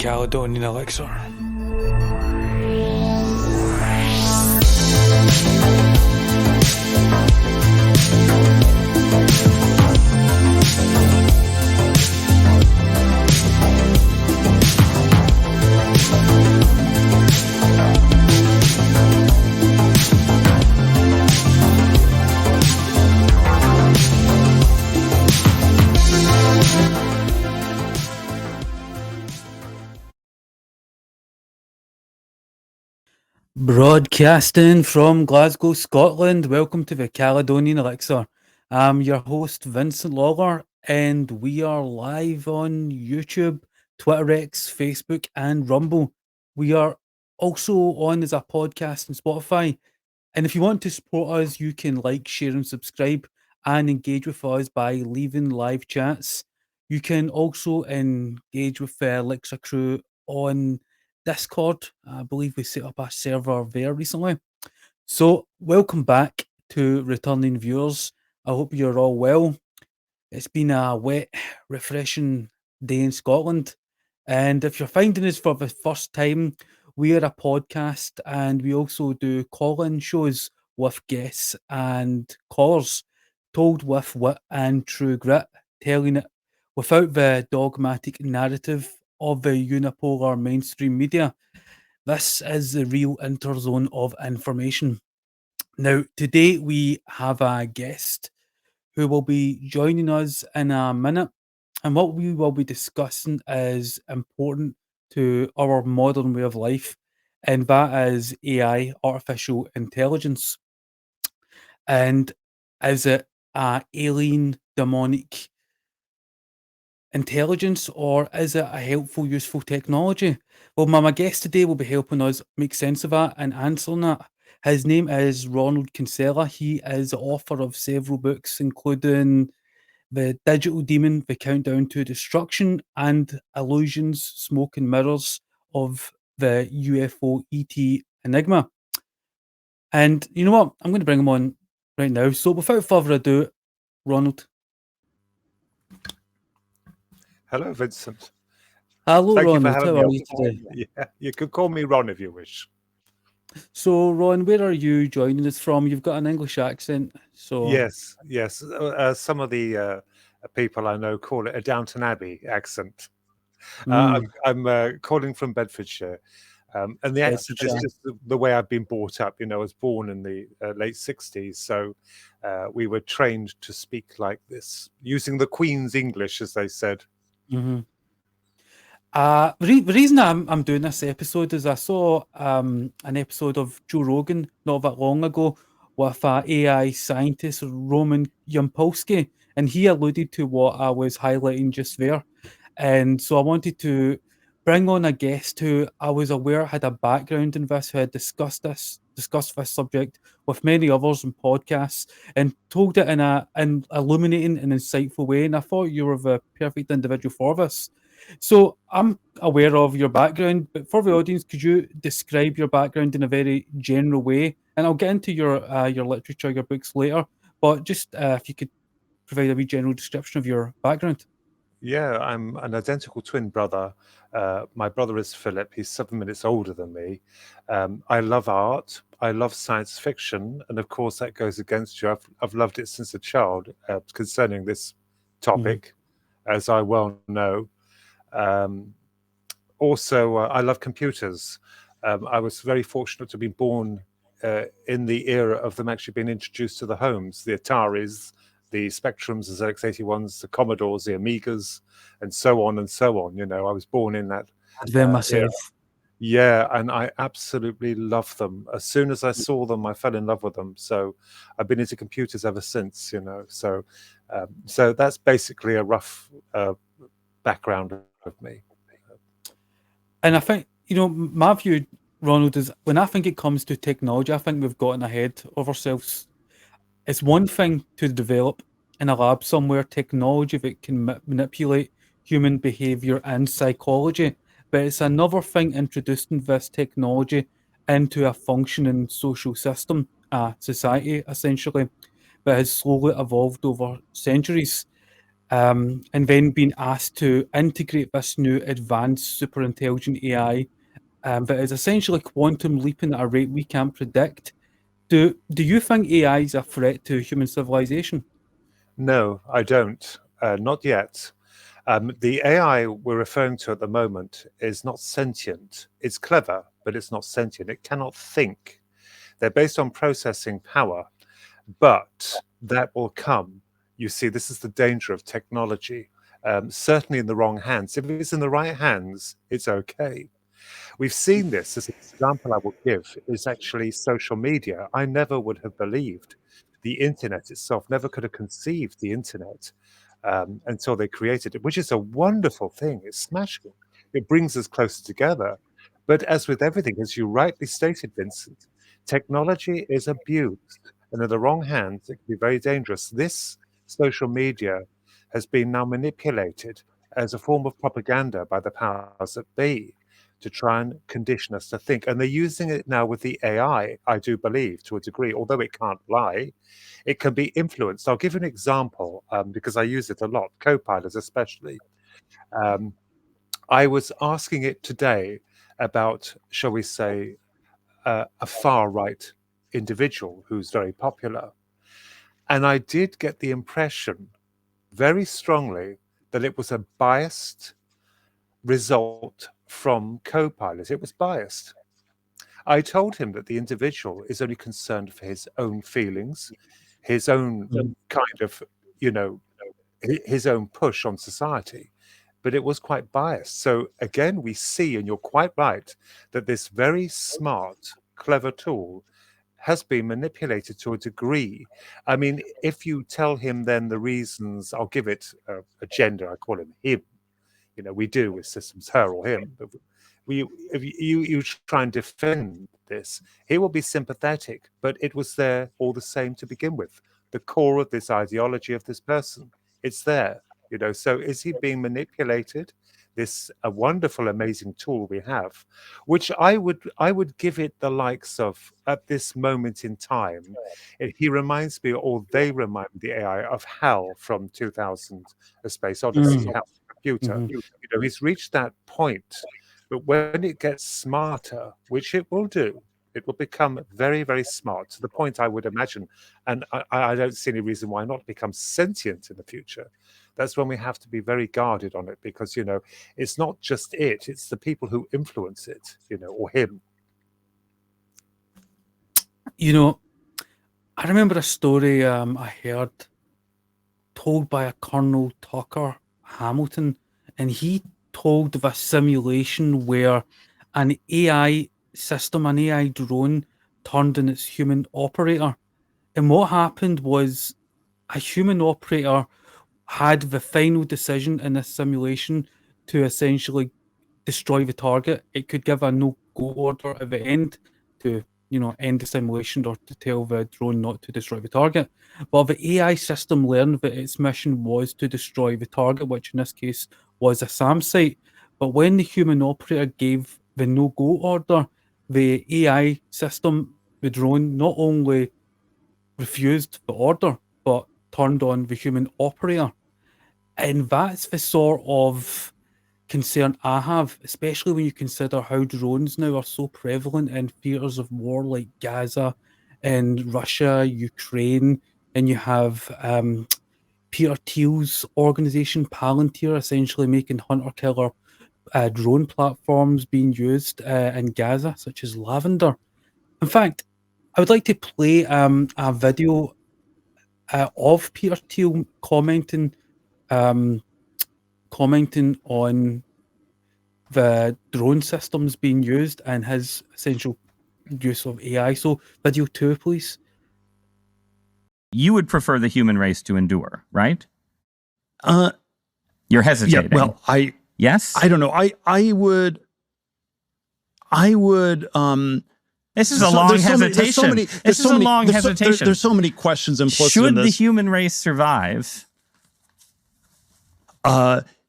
Caledonian Elixir. Broadcasting from Glasgow, Scotland. Welcome to the Caledonian Elixir. I'm your host, Vincent Lawler, and we are live on YouTube, Twitter X, Facebook, and Rumble. We are also on as a podcast on Spotify. And if you want to support us, you can like, share, and subscribe and engage with us by leaving live chats. You can also engage with the Elixir crew on Discord. I believe we set up a server there recently. So, welcome back to returning viewers. I hope you're all well. It's been a wet, refreshing day in Scotland. And if you're finding us for the first time, we are a podcast and we also do call in shows with guests and callers, told with wit and true grit, telling it without the dogmatic narrative of the unipolar mainstream media. This is the real interzone of information. Now, today we have a guest who will be joining us in a minute. And what we will be discussing is important to our modern way of life, and that is AI, artificial intelligence. And is it a alien, demonic intelligence, or is it a helpful, useful technology? Well, my guest today will be helping us make sense of that and answering that. His name is Ronald Kinsella. He is the author of several books, including The Digital Demon, The Countdown to Destruction, and Illusions, Smoke and Mirrors of the UFO ET Enigma. And you know what? I'm going to bring him on right now. So without further ado, Ronald. Hello, Vincent. Hello, Thank you for Ronald. having How me are on. you today? Yeah, you could call me Ron if you wish. So, Ron, where are you joining us from? You've got an English accent. So, Yes. Some of the people I know call it a Downton Abbey accent. I'm calling from Bedfordshire, and the accent is Bedfordshire. just the way I've been brought up. You know, I was born in the late '60s, so we were trained to speak like this, using the Queen's English, as they said. hmm the reason I'm doing this episode is I saw an episode of Joe Rogan not that long ago with AI scientist Roman Yampolsky, and he alluded to what I was highlighting just there. And so I wanted to bring on a guest who I was aware had a background in this, who had discussed this subject with many others in podcasts, and told it in an illuminating and insightful way. And I thought you were the perfect individual for this. So I'm aware of your background, but for the audience, could you describe your background in a very general way? And I'll get into your literature, your books later. But just if you could provide a wee general description of your background. Yeah, I'm an identical twin brother. My brother is Philip. He's 7 minutes older than me. I love art. I love science fiction, and of course that goes against you. I've loved it since a child. Concerning this topic, as I well know. Um, Also, I love computers. I was very fortunate to be born in the era of them actually being introduced to the homes, the Ataris, the Spectrums, the ZX81s, the Commodores, the Amigas, and so on and so on. You know, I was born in that Advent era. myself. Yeah, and I absolutely love them. As soon as I saw them, I fell in love with them. So I've been into computers ever since, you know. So that's basically a rough background of me. And I think, my view, Ronald, is when I think it comes to technology, I think we've gotten ahead of ourselves. It's one thing to develop in a lab somewhere technology that can manipulate human behavior and psychology, but it's another thing introducing this technology into a functioning social system, a society essentially, that has slowly evolved over centuries. and then being asked to integrate this new advanced super intelligent AI that is essentially quantum leaping at a rate we can't predict. Do you think AI is a threat to human civilization? No, I don't. Not yet. The AI we're referring to at the moment is not sentient. It's clever, but it's not sentient. It cannot think. They're based on processing power, but that will come. You see, this is the danger of technology. Certainly in the wrong hands. If it's in the right hands, it's okay. We've seen this. As an example I will give is actually social media. I never would have believed the internet itself, never could have conceived the internet until they created it, which is a wonderful thing. It's smashing. It brings us closer together. But as with everything, as you rightly stated, Vincent, technology is abused, and in the wrong hands, it can be very dangerous. This social media has been now manipulated as a form of propaganda by the powers that be to try and condition us to think. And they're using it now with the AI, I do believe, to a degree, although it can't lie, it can be influenced. I'll give you an example because I use it a lot, Copilot especially. I was asking it today about, shall we say, a far right individual who's very popular. And I did get the impression very strongly that it was a biased result from Copilot. It was biased. I told him that the individual is only concerned for his own feelings, his own kind of, you know, his own push on society, but it was quite biased. So again, we see, and you're quite right, that this very smart, clever tool has been manipulated to a degree. I mean, if you tell him then the reasons, I'll give it a gender, I call him him. You know, we do with systems, her or him, but if you try and defend this, he will be sympathetic, but it was there all the same to begin with. The core of this ideology of this person, it's there, you know. So is he being manipulated? This a wonderful, amazing tool we have, which I would give it the likes of at this moment in time. He reminds me, or they remind the AI of Hal from 2000: A Space Odyssey. Hal, the computer. Mhm. You know, he's reached that point, but when it gets smarter, which it will do, it will become very, very smart to the point I would imagine, and I don't see any reason why not become sentient in the future. That's when we have to be very guarded on it because, you know, it's not just it, it's the people who influence it, you know, or him. You know, I remember a story I heard told by a Colonel Tucker Hamilton, and he told of a simulation where an AI system, an AI drone, turned on its human operator. And what happened was a human operator had the final decision in this simulation to essentially destroy the target. It could give a no go order at the end to, end the simulation or to tell the drone not to destroy the target. But the AI system learned that its mission was to destroy the target, which in this case was a SAM site. But when the human operator gave the no go order, the AI system, the drone, not only refused the order, but turned on the human operator. And that's the sort of concern I have, especially when you consider how drones now are so prevalent in theatres of war like Gaza and Russia, Ukraine, and you have Peter Thiel's organisation Palantir essentially making hunter-killer drone platforms being used in Gaza, such as Lavender. In fact, I would like to play a video of Peter Thiel um, commenting on the drone systems being used and his essential use of AI. So, video 2, please. You would prefer the human race to endure, right? Uh, You're hesitating. Yeah, well, yes? I don't know. I would. This is a long hesitation. This is a long hesitation. There's so many questions implicit Should in this. the human race survive?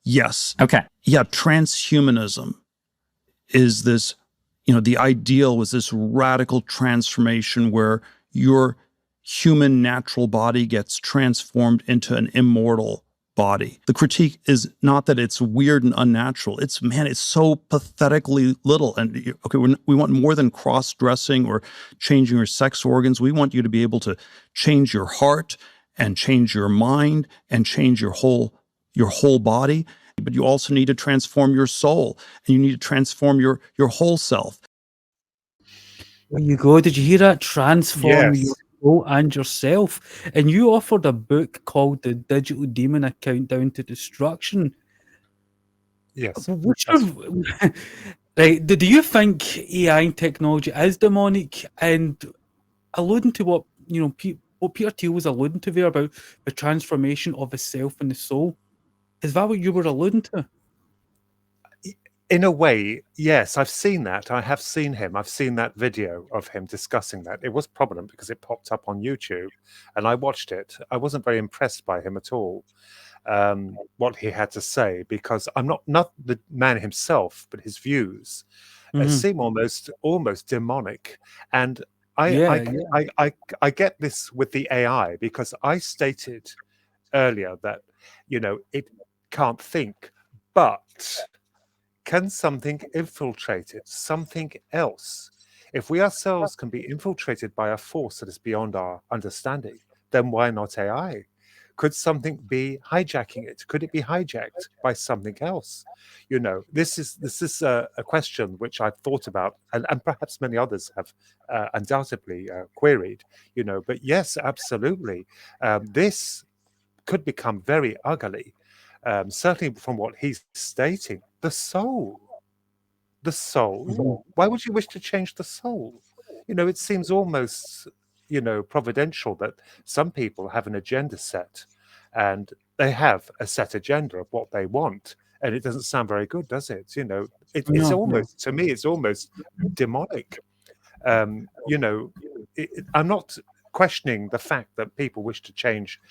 Yes. Okay. Yeah, transhumanism is this, the ideal was this radical transformation where your human natural body gets transformed into an immortal body. The critique is not that it's weird and unnatural. It's, man, it's so pathetically little. And okay, we want more than cross-dressing or changing your sex organs. We want you to be able to change your heart and change your mind and change your whole body. But you also need to transform your soul, and you need to transform your whole self. There you go. Did you hear that? Transform Yes. your soul and yourself. And you offered a book called The Digital Demon: A Countdown to Destruction. Yes. What's your, right? Do you think AI and technology is demonic? And alluding to what what Peter Thiel was alluding to there about the transformation of the self and the soul, is that what you were alluding to? In a way, yes, I've seen that. I have seen him. I've seen that video of him discussing that. It was prominent because it popped up on YouTube, and I watched it. I wasn't very impressed by him at all, what he had to say, because I'm not the man himself, but his views seem almost demonic. And Yeah, I get this with the AI, because I stated earlier that it can't think, but can something infiltrate it? Something else? If we ourselves can be infiltrated by a force that is beyond our understanding, then why not AI? Could something be hijacking it? Could it be hijacked by something else? This is a question which I've thought about, and perhaps many others have undoubtedly queried. But yes, absolutely, this could become very ugly. Certainly from what he's stating, the soul. Why would you wish to change the soul? It seems almost, providential that some people have an agenda set, and they have a set agenda of what they want, and it doesn't sound very good, does it? It's No. almost, to me, it's almost demonic. I'm not questioning the fact that people wish to change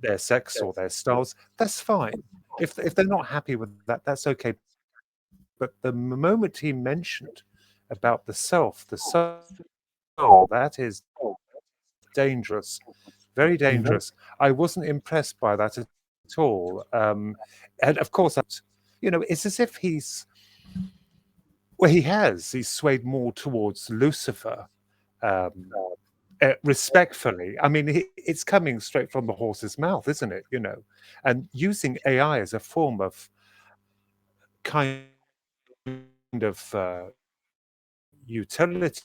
their sex or their styles. That's fine. If they're not happy with that, that's okay. But the moment he mentioned about the soul, that is dangerous, very dangerous. I wasn't impressed by that at all. And of course, it's as if he's swayed more towards Lucifer. Respectfully, I mean, it's coming straight from the horse's mouth, isn't it? And using AI as a form of kind of utility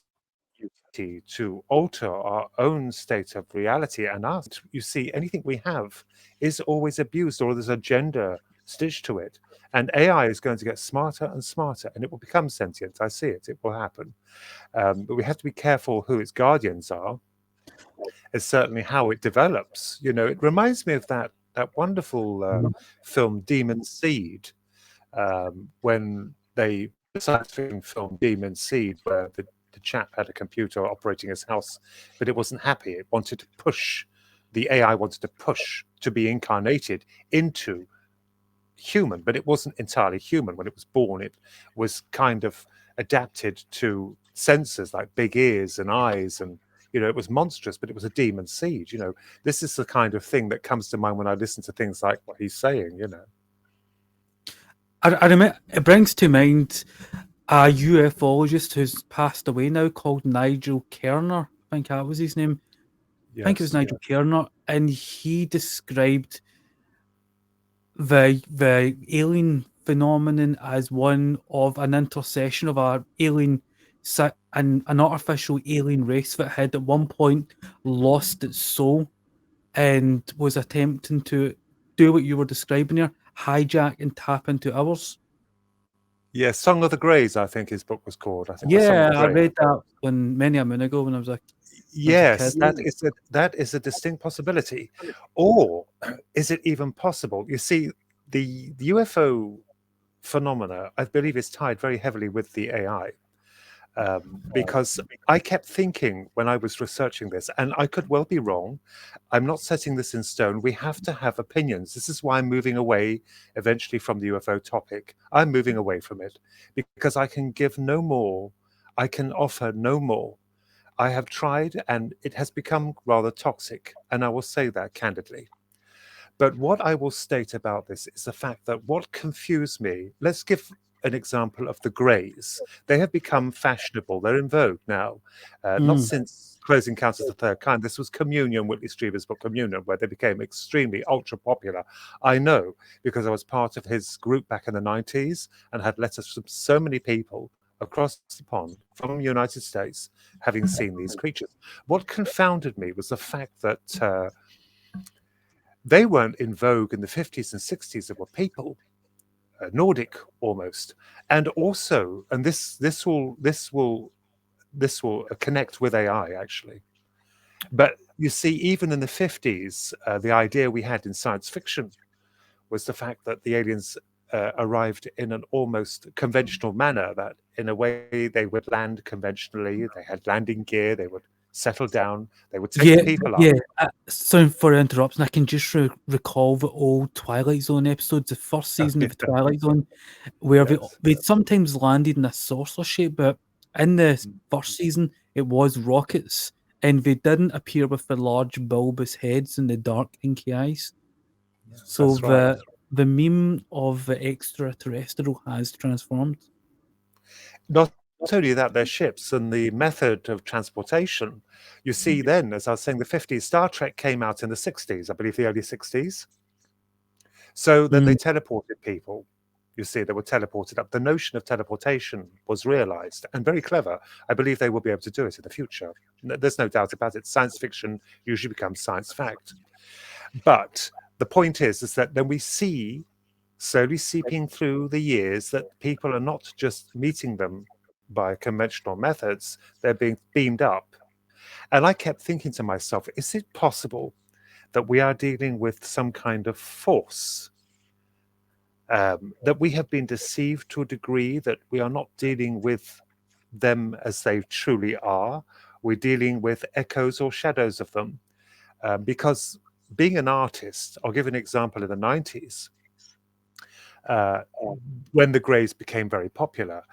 to alter our own state of reality and us. You see, anything we have is always abused, or there's a gender stitched to it. And AI is going to get smarter and smarter, and it will become sentient. I see it. It will happen. But we have to be careful who its guardians are. It's certainly how it develops. It reminds me of that wonderful film Demon Seed, when the science fiction film Demon Seed, where the chap had a computer operating his house, but it wasn't happy. It wanted to push, the AI wanted to push to be incarnated into human, but it wasn't entirely human when it was born. It was kind of adapted to sensors like big ears and eyes, and it was monstrous, but it was a demon seed. This is the kind of thing that comes to mind when I listen to things like what he's saying. I remember, it brings to mind a ufologist who's passed away now called Nigel Kerner. I think that was his name. I think it was Nigel Kerner, and he described the alien phenomenon as one of an intercession of an artificial alien race that had at one point lost its soul and was attempting to do what you were describing here, hijack and tap into ours. Yeah, Song of the Greys, I think his book was called. I think Yeah, I read that many a moon ago when I was a Yes, that is a distinct possibility. Or is it even possible? You see, the UFO phenomena, I believe, is tied very heavily with the AI. Because I kept thinking when I was researching this, and I could well be wrong, I'm not setting this in stone. We have to have opinions. This is why I'm moving away eventually from the UFO topic. I'm moving away from it because I can give no more. I can offer no more. I have tried, and it has become rather toxic, and I will say that candidly. But what I will state about this is the fact that what confused me, let's give an example of the Greys. They have become fashionable. They're in vogue now. Not since Close Encounters of the Third Kind. This was Communion, Whitley Strieber's book Communion, where they became extremely ultra popular. I know because I was part of his group back in the 90s and had letters from so many people across the pond from the United States having seen these creatures. What confounded me was the fact that they weren't in vogue in the 50s and 60s. There were people, Nordic almost, and also, and this will connect with AI actually. But you see, even in the 50s, the idea we had in science fiction was the fact that the aliens arrived in an almost conventional manner, that in a way they would land conventionally, they had landing gear, they would settle down, they would take people up. Yeah, sorry for interrupting. I can just recall the old Twilight Zone episodes, the first season of the Twilight Zone, where they sometimes landed in a saucer shape, but in the first season, it was rockets, and they didn't appear with the large bulbous heads and the dark inky eyes. So the meme of the extraterrestrial has transformed. Not only that, their ships and the method of transportation. You see then, as I was saying, the 50s, Star Trek came out in the 60s, I believe the early 60s. So then they teleported people. You see, they were teleported up. The notion of teleportation was realized and very clever. I believe they will be able to do it in the future. There's no doubt about it. Science fiction usually becomes science fact. But the point is that then we see slowly seeping through the years that people are not just meeting them by conventional methods, they're being beamed up. And I kept thinking to myself, is it possible that we are dealing with some kind of force? That we have been deceived to a degree that we are not dealing with them as they truly are. We're dealing with echoes or shadows of them. Because being an artist, I'll give an example in the 90s, when the Greys became very popular.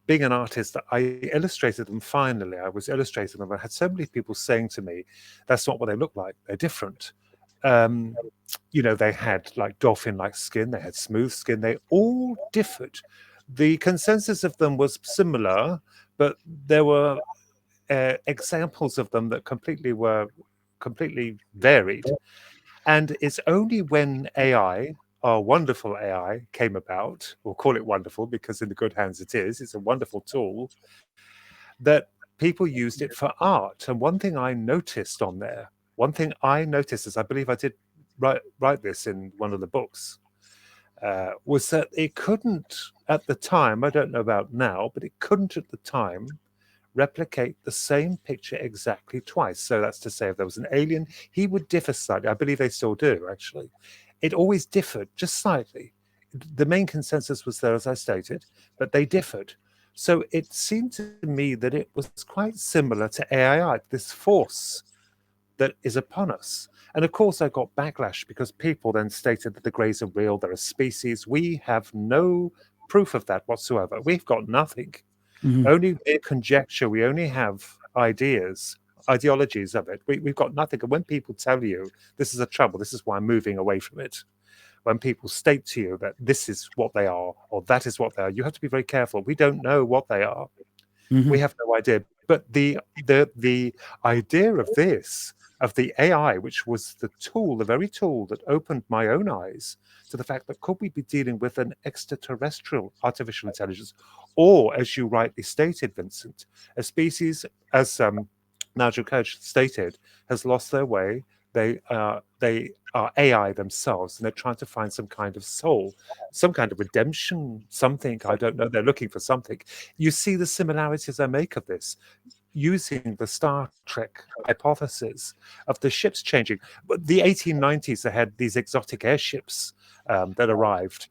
Being an artist, I illustrated them finally. I was illustrating them. I had so many people saying to me, that's not what they look like. They're different. They had like dolphin-like skin. They had smooth skin. They all differed. The consensus of them was similar, but there were examples of them that completely varied. And it's only when AI, our wonderful AI, came about, we'll call it wonderful because in the good hands it is, it's a wonderful tool, that people used it for art. And one thing I noticed is, I believe I did write this in one of the books, was that it couldn't at the time, I don't know about now, but it couldn't at the time replicate the same picture exactly twice. So that's to say, if there was an alien, he would differ slightly. I believe they still do, actually. It always differed just slightly. The main consensus was there, as I stated, but they differed. So it seemed to me that it was quite similar to AI, this force that is upon us. And of course, I got backlash because people then stated that the Greys are real, they're a species. We have no proof of that whatsoever. We've got nothing. Only mere conjecture. We only have ideologies of it. We've got nothing. And when people tell you this is a trouble, this is why I'm moving away from it. When people state to you that this is what they are or that is what they are, you have to be very careful. We don't know what they are. We have no idea. But the idea of this, of the AI, which was the very tool that opened my own eyes to the fact that could we be dealing with an extraterrestrial artificial intelligence, or, as you rightly stated, Vincent, a species, as Nigel Coach stated, has lost their way. They are AI themselves, and they're trying to find some kind of soul, some kind of redemption, something. I don't know. They're looking for something. You see the similarities I make of this, using the Star Trek hypothesis of the ships changing. But the 1890s, they had these exotic airships that arrived,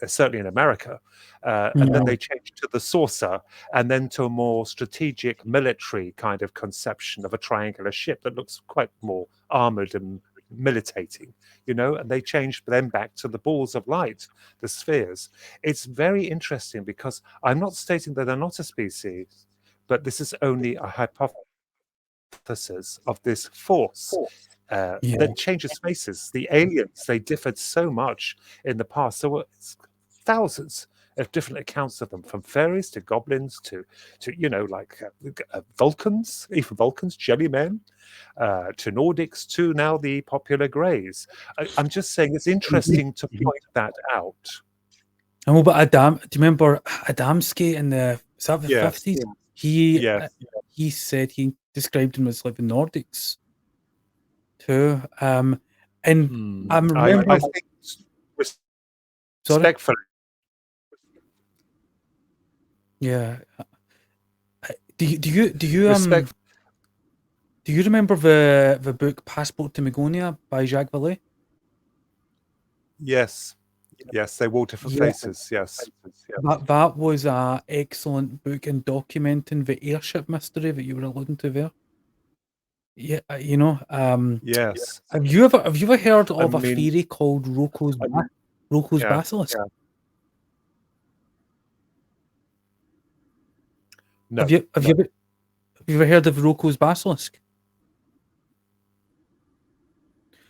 certainly in America, and then they changed to the saucer, and then to a more strategic military kind of conception of a triangular ship that looks quite more armored and militating, and they changed then back to the balls of light, the spheres. It's very interesting because I'm not stating that they're not a species, but this is only a hypothesis of this force that changes faces. The aliens, they differed so much in the past. There were thousands of different accounts of them, from fairies to goblins to like Vulcans, even Vulcans, jellymen, to Nordics, to now the popular Greys. I'm just saying it's interesting to point that out. And what about Adam? Do you remember Adamski in the 50s? He said he described him as like the Nordics too. And I remember. I think respectfully. Yeah. Do you remember the book Passport to Magonia by Jacques Vallée? Yes, they wore different faces. Yes, that was an excellent book in documenting the airship mystery that you were alluding to there. Yeah, yes. Have you ever heard of a theory called Rocco's basilisk? Yeah. No. Have you ever heard of Rocco's basilisk?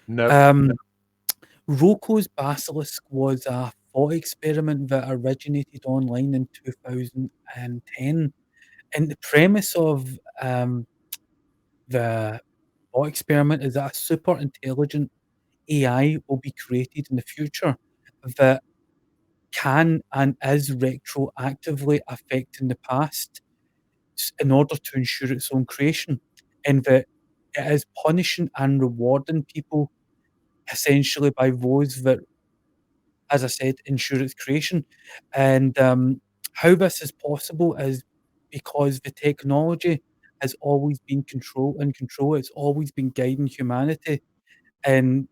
No. Rocco's basilisk was a thought experiment that originated online in 2010, and the premise of the thought experiment is that a super intelligent AI will be created in the future that can and is retroactively affecting the past in order to ensure its own creation, and that it is punishing and rewarding people essentially by those that, as I said, ensure its creation. And how this is possible is because the technology has always been in control. It's always been guiding humanity, and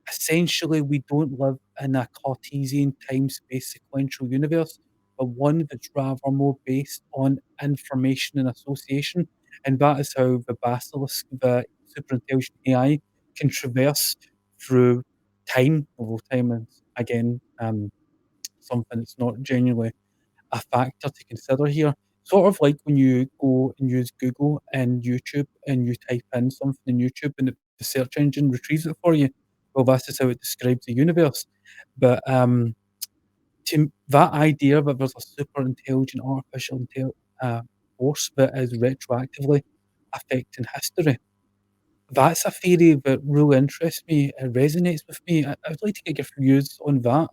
essentially we don't live in a Cartesian time-space sequential universe, but one that's rather more based on information and association. And that is how the basilisk, the super intelligent AI, can traverse through time, although time is again something that's not genuinely a factor to consider here. Sort of like when you go and use Google and YouTube and you type in something in YouTube and the search engine retrieves it for you. Well, this is how it describes the universe. But that idea that there's a super intelligent artificial force that is retroactively affecting history, that's a theory that really interests me. It resonates with me. I'd like to get your views on that.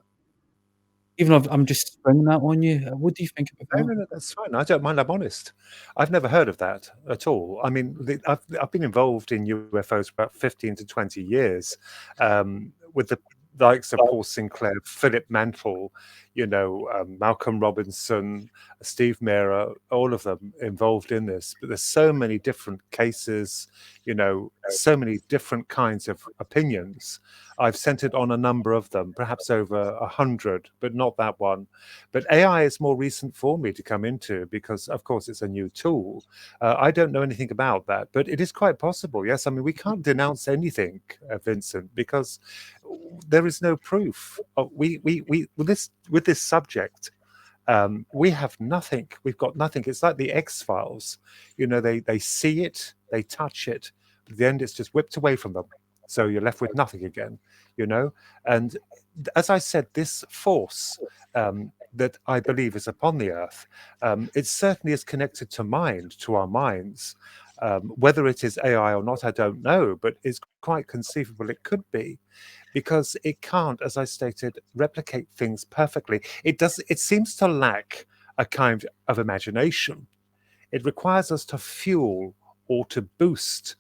Even if I'm just springing that on you, what do you think about that? No, that's fine. I don't mind. I'm honest. I've never heard of that at all. I mean, I've been involved in UFOs for about 15 to 20 years, with the likes of Paul Sinclair, Philip Mantle, Malcolm Robinson, Steve Mera, all of them involved in this. But there's so many different cases, so many different kinds of opinions. I've centered on a number of them, perhaps over 100, but not that one. But AI is more recent for me to come into because, of course, it's a new tool. I don't know anything about that, but it is quite possible. Yes, I mean, we can't denounce anything, Vincent, because there is no proof. With this subject, we have nothing. We've got nothing. It's like the X-Files. They see it, they touch it, but at the end it's just whipped away from them. So you're left with nothing again, And as I said, this force that I believe is upon the earth, it certainly is connected to our minds. Whether it is AI or not, I don't know, but it's quite conceivable it could be, because it can't, as I stated, replicate things perfectly. It seems to lack a kind of imagination. It requires us to fuel or to boost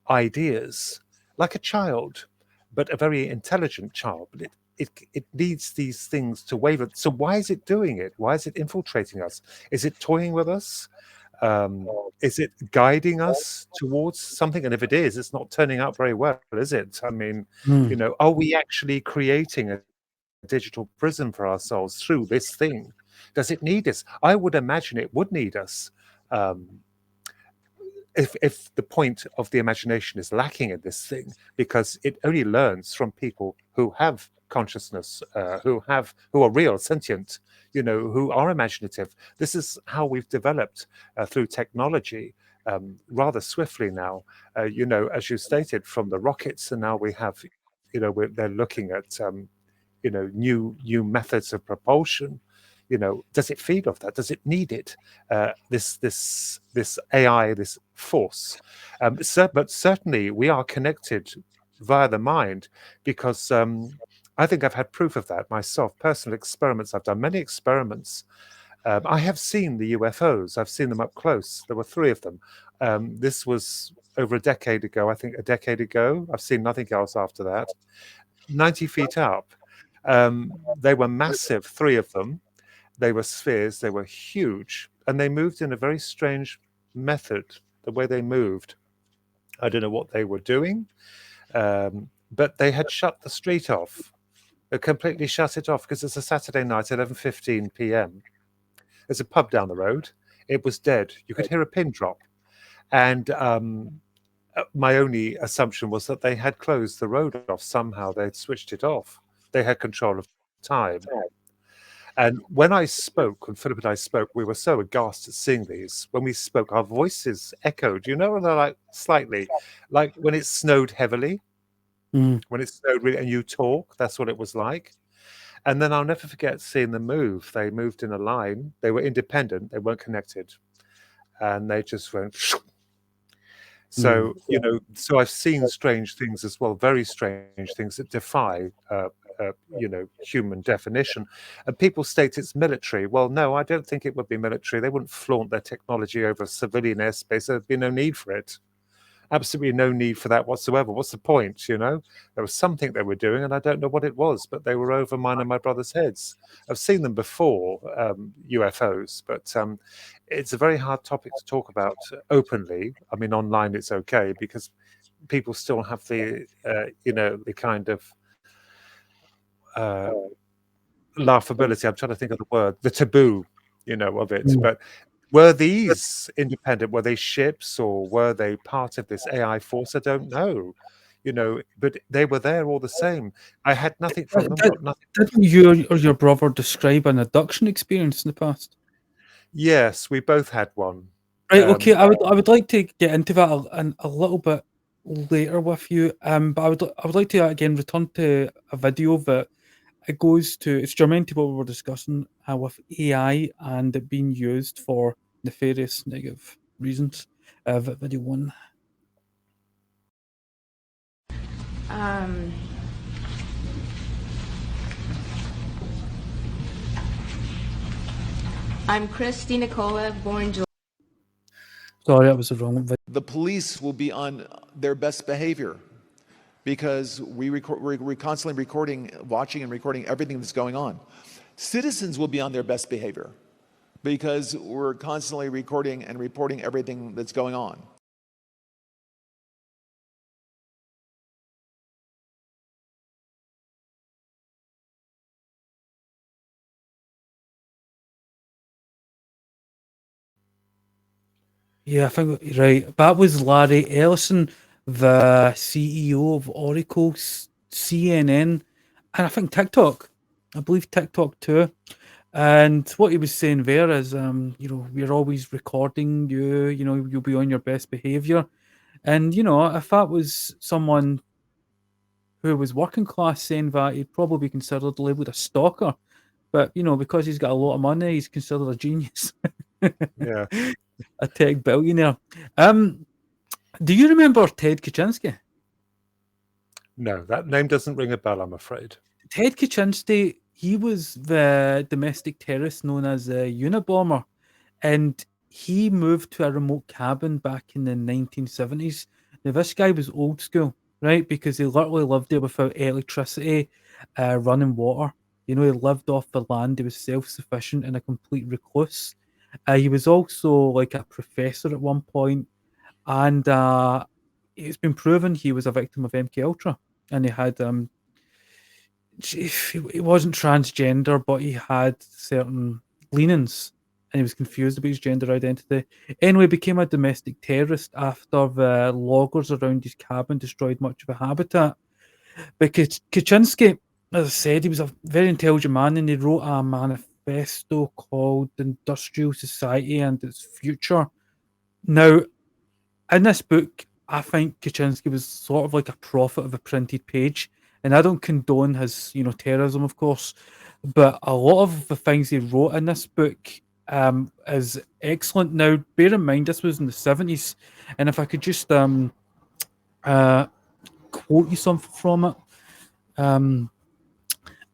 ideas like a child, but a very intelligent child. But it needs these things to waver. So why is it doing it? Why is it infiltrating us? Is it toying with us? Is it guiding us towards something? And if it is, it's not turning out very well, is it? I mean, are we actually creating a digital prison for ourselves through this thing? Does it need us? I would imagine it would need us. If the point of the imagination is lacking in this thing, because it only learns from people who have consciousness, who are real, sentient, who are imaginative. This is how we've developed through technology. rather swiftly now. As you stated, from the rockets, and now we have, they're looking at, new methods of propulsion. Does it feed off that? Does it need it? This AI, this force. But certainly we are connected via the mind, because I think I've had proof of that myself. Personal experiments. I've done many experiments. I have seen the UFOs. I've seen them up close. There were 3 of them. This was over a decade ago. I think a decade ago. I've seen nothing else after that. 90 feet up. They were massive, 3 of them. They were spheres. They were huge, and they moved in a very strange method. The way they moved, I don't know what they were doing, but they had shut the street off. They completely shut it off, because it's a Saturday night, 11:15 p.m. There's a pub down the road. It was dead. You could hear a pin drop, and my only assumption was that they had closed the road off somehow. They had switched it off. They had control of time. And when I spoke, when Philip and I spoke, we were so aghast at seeing these. When we spoke, our voices echoed, they're like slightly, like when it snowed heavily, when it snowed really, and you talk, that's what it was like. And then I'll never forget seeing them move. They moved in a line. They were independent. They weren't connected. And they just went. So, so I've seen strange things as well, very strange things that defy human definition. And people state it's military. Well, no, I don't think it would be military. They wouldn't flaunt their technology over civilian airspace. There'd be no need for it. Absolutely no need for that whatsoever. What's the point? There was something they were doing, and I don't know what it was, but they were over mine and my brother's heads. I've seen them before, UFOs, but it's a very hard topic to talk about openly. I mean, online it's okay, because people still have the the kind of laughability. I'm trying to think of the word, the taboo, of it. But were these independent? Were they ships, or were they part of this AI force? I don't know. But they were there all the same. I had nothing from them. Got nothing. Didn't you or your brother describe an abduction experience in the past? Yes, we both had one. Right. Okay. I would like to get into that a little bit later with you. But I would like to again return to a video that it goes to. It's germane to what we were discussing with AI and it being used for nefarious negative reasons. Video 1. I'm Christy Nicola, born July. Sorry, that was the wrong video. The police will be on their best behavior, because we're constantly watching and recording everything that's going on. Citizens will be on their best behavior, because we're constantly recording and reporting everything that's going on. Yeah, I think you're right. That was Larry Ellison, the CEO of Oracle, CNN, and I think TikTok. I believe TikTok too. And what he was saying there is, we're always recording you. You'll be on your best behavior. And if that was someone who was working class saying that, he'd probably be considered labeled a stalker. But because he's got a lot of money, he's considered a genius. Yeah. A tech billionaire. Do you remember Ted Kaczynski? No, that name doesn't ring a bell, I'm afraid. Ted Kaczynski, he was the domestic terrorist known as a Unabomber, and he moved to a remote cabin back in the 1970s. Now, this guy was old school, right? Because he literally lived there without electricity, running water. He lived off the land. He was self-sufficient and a complete recluse. He was also like a professor at one point, and it's been proven he was a victim of MKUltra, and he had he wasn't transgender, but he had certain leanings, and he was confused about his gender identity. Anyway, became a domestic terrorist after the loggers around his cabin destroyed much of the habitat. But Kaczynski, as I said, he was a very intelligent man, and he wrote a manifesto called Industrial Society and Its Future. Now, in this book, I think Kaczynski was sort of like a prophet of a printed page. And I don't condone his, terrorism, of course, but a lot of the things he wrote in this book is excellent. Now, bear in mind, this was in the 70s, and if I could just uh, quote you something from it.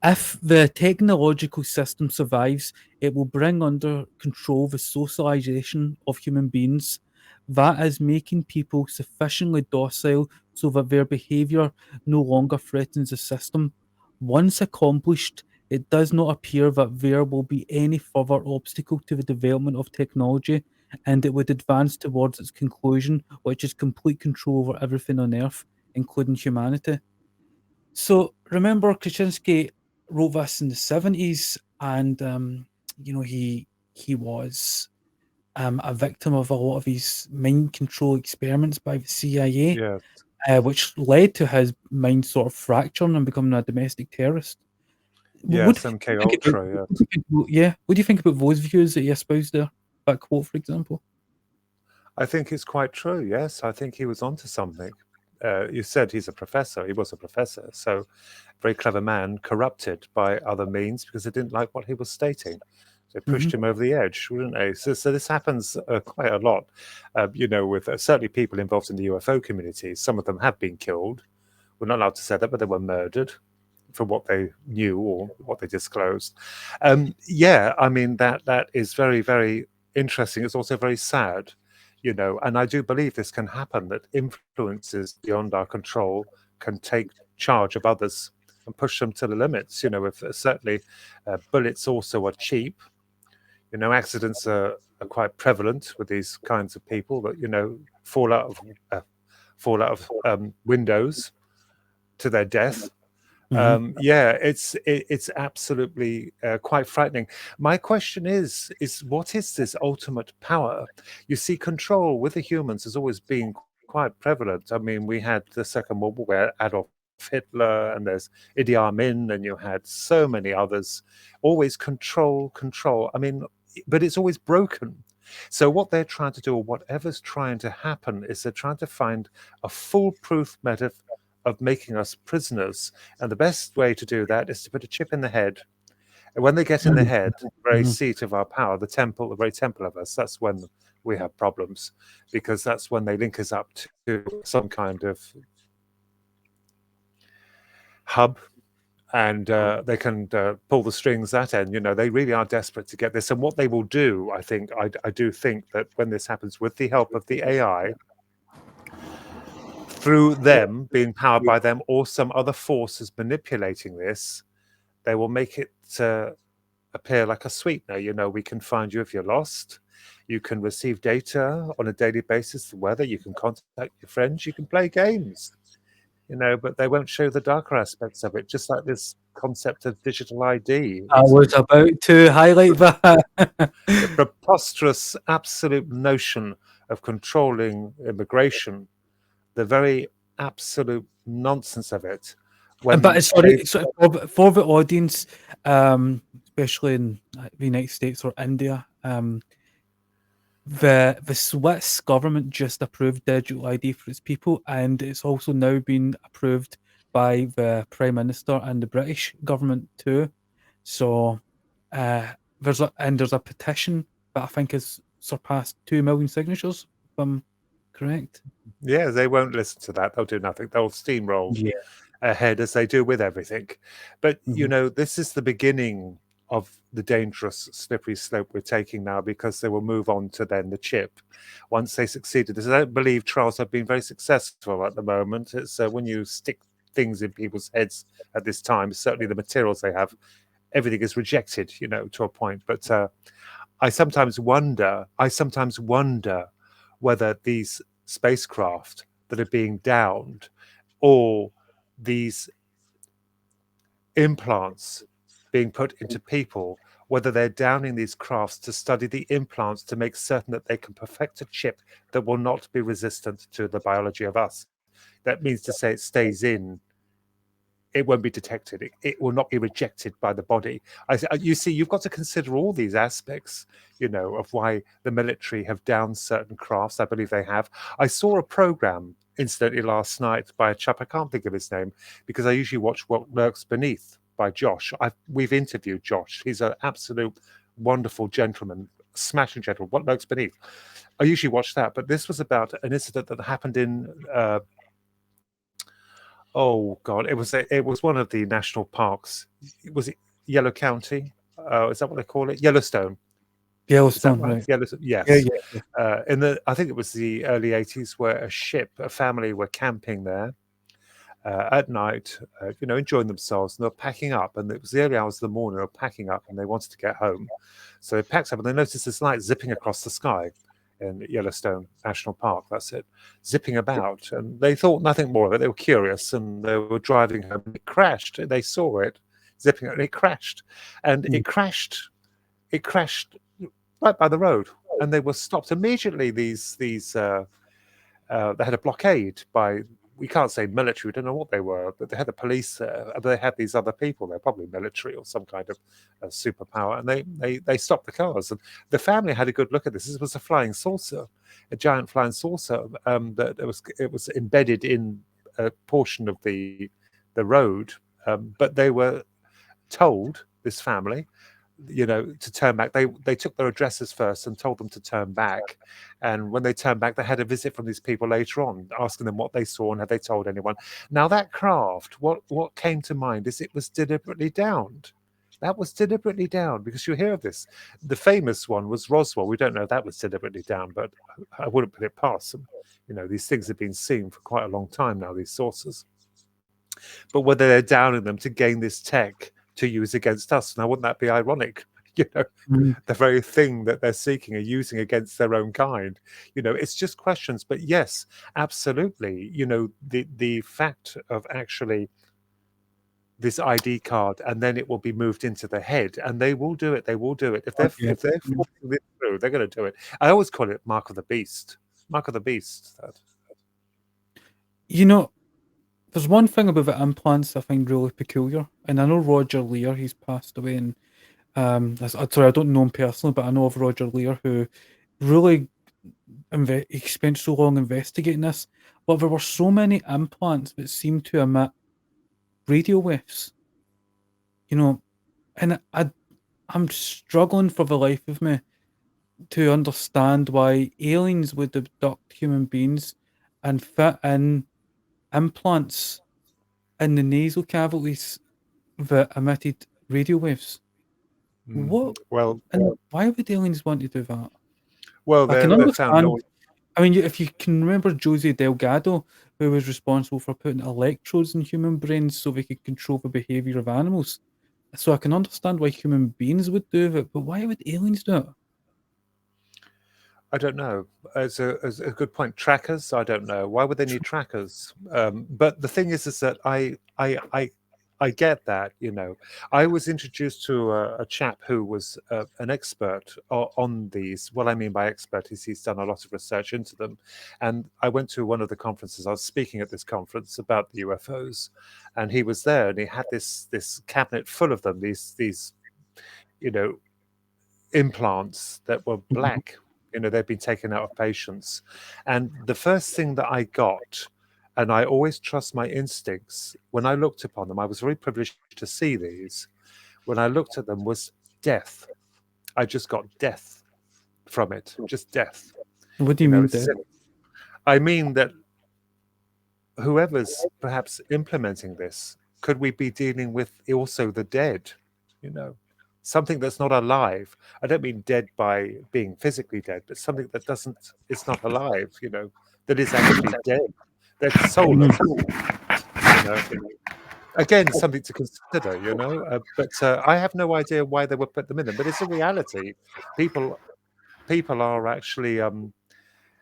If the technological system survives, it will bring under control the socialization of human beings. That is making people sufficiently docile so that their behavior no longer threatens the system. Once accomplished, it does not appear that there will be any further obstacle to the development of technology, and it would advance towards its conclusion, which is complete control over everything on Earth, including humanity. So remember, Krasinski wrote this in the 70s, and he was a victim of a lot of these mind control experiments by the CIA, Yes. which led to his mind sort of fracturing and becoming a domestic terrorist. What Yes, do you MK think about, Ultra, yes. what do you think about those views that he espoused there? That quote, for example. I think it's quite true, yes. I think he was onto something. You said he's a professor. He was a professor. So, very clever man, corrupted by other means because they didn't like what he was stating. They pushed him over the edge, wouldn't they? So this happens quite a lot, with certainly people involved in the UFO community. Some of them have been killed. We're not allowed to say that, but they were murdered for what they knew or what they disclosed. Yeah, I mean, that is very, very interesting. It's also very sad, and I do believe this can happen, that influences beyond our control can take charge of others and push them to the limits. If certainly bullets also are cheap. Accidents are quite prevalent with these kinds of people that fall out of windows to their death. Yeah, it's absolutely quite frightening. My question is what is this ultimate power? You see, control with the humans has always been quite prevalent. I mean, we had the Second World War where Adolf Hitler, and there's Idi Amin, and you had so many others. Always control, control. I mean, but it's always broken. So what they're trying to do, or whatever's trying to happen, is they're trying to find a foolproof method of making us prisoners. And the best way to do that is to put a chip in the head. And when they get in the head, the very seat of our power, the very temple of us, that's when we have problems, because that's when they link us up to some kind of hub, and they can pull the strings that end. They really are desperate to get this. And what they will do, I do think that when this happens with the help of the AI, through them being powered by them or some other forces manipulating this, they will make it appear like a sweetener. We can find you if you're lost. You can receive data on a daily basis, the weather. You can contact your friends. You can play games. But they won't show the darker aspects of it, just like this concept of digital ID. I was about to highlight that. The preposterous, absolute notion of controlling immigration, the very absolute nonsense of it. But sorry, for the audience, especially in the United States or India, the Swiss government just approved digital ID for its people, and it's also now been approved by the Prime Minister and the British government too. So there's a petition that I think has surpassed 2 million signatures, if I'm correct. Yeah, they won't listen to that. They'll do nothing. They'll steamroll ahead as they do with everything. But this is the beginning of the dangerous slippery slope we're taking now, because they will move on to then the chip once they succeeded. I don't believe trials have been very successful at the moment. It's when you stick things in people's heads at this time, certainly the materials they have, everything is rejected, to a point. But I sometimes wonder whether these spacecraft that are being downed, or these implants being put into people, whether they're downing these crafts to study the implants to make certain that they can perfect a chip that will not be resistant to the biology of us. That means to say it stays in it won't be detected. It will not be rejected by the body. You see, you've got to consider all these aspects, of why the military have downed certain crafts. I believe they have. I saw a program, incidentally, last night by a chap, I can't think of his name, because I usually watch What Lurks Beneath by Josh. We've interviewed Josh. He's an absolute wonderful gentleman, smashing gentleman. What Lurks Beneath. I usually watch that, but this was about an incident that happened in... oh God! It was one of the national parks. Was it Yellow County? Is that what they call it? Yellowstone. Yellowstone, Right? right? Yellowstone. Yes. Yeah. I think it was the early 80s, where a family were camping there at night, enjoying themselves, and they're packing up. And it was the early hours of the morning. They were packing up, and they wanted to get home, so they packed up, and they noticed this light zipping across the sky in Yellowstone National Park. That's it, zipping about, and they thought nothing more of it. They were curious, and they were driving home. It crashed. They saw it zipping, and it crashed, and it crashed right by the road, and they were stopped immediately. These they had a blockade by, we can't say military, we don't know what they were, but they had the police there. They had these other people, they're probably military or some kind of superpower, and they stopped the cars. And the family had a good look at this. This was a flying saucer, a giant flying saucer that it was embedded in a portion of the road, but they were told, this family, to turn back. They took their addresses first and told them to turn back. And when they turned back, they had a visit from these people later on, asking them what they saw and had they told anyone. Now that craft, what came to mind is it was deliberately downed. That was deliberately downed, because you hear of this. The famous one was Roswell. We don't know if that was deliberately down, but I wouldn't put it past them. These things have been seen for quite a long time now, these saucers. But whether they're downing them to gain this tech to use against us. Now, wouldn't that be ironic? The very thing that they're seeking are using against their own kind. It's just questions. But yes, absolutely. The fact of actually this ID card, and then it will be moved into the head, and they will do it. They will do it. If they're forcing this through, they're going to do it. I always call it Mark of the Beast. Mark of the Beast. There's one thing about the implants I find really peculiar, and I know Roger Lear, he's passed away, and sorry, I don't know him personally, but I know of Roger Lear, who really he spent so long investigating this, but there were so many implants that seemed to emit radio waves, and I'm struggling for the life of me to understand why aliens would abduct human beings and fit in implants in the nasal cavities that emitted radio waves. What? Well, and why would aliens want to do that? Well, I can they're understand. found. I mean, if you can remember Jose Delgado, who was responsible for putting electrodes in human brains so they could control the behavior of animals. So I can understand why human beings would do it, but why would aliens do it? I don't know. It's a good point. Trackers, I don't know. Why would they need trackers? But the thing is that I get that. I was introduced to a chap who was an expert on these. What I mean by expert is he's done a lot of research into them. And I went to one of the conferences. I was speaking at this conference about the UFOs, and he was there, and he had this cabinet full of them. These implants that were black. They've been taken out of patients. And the first thing that I got, and I always trust my instincts, when I looked upon them, I was very privileged to see these. When I looked at them, was death. I just got death from it, just death. What do you mean death? I mean that whoever's perhaps implementing this, could we be dealing with also the dead? Something that's not alive. I don't mean dead by being physically dead, but something that it's not alive, that is actually dead. That's soulless. Again, something to consider, but I have no idea why they would put them in them, but it's a reality. People are actually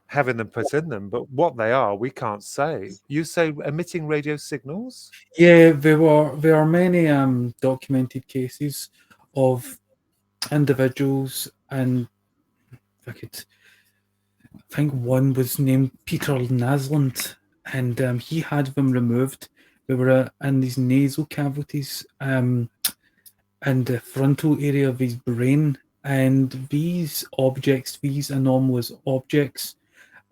having them put in them, but what they are, we can't say. You say emitting radio signals? Yeah, there are many documented cases of individuals, and I think one was named Peter Nasland, and he had them removed we were in these nasal cavities and the frontal area of his brain. And these objects, these anomalous objects,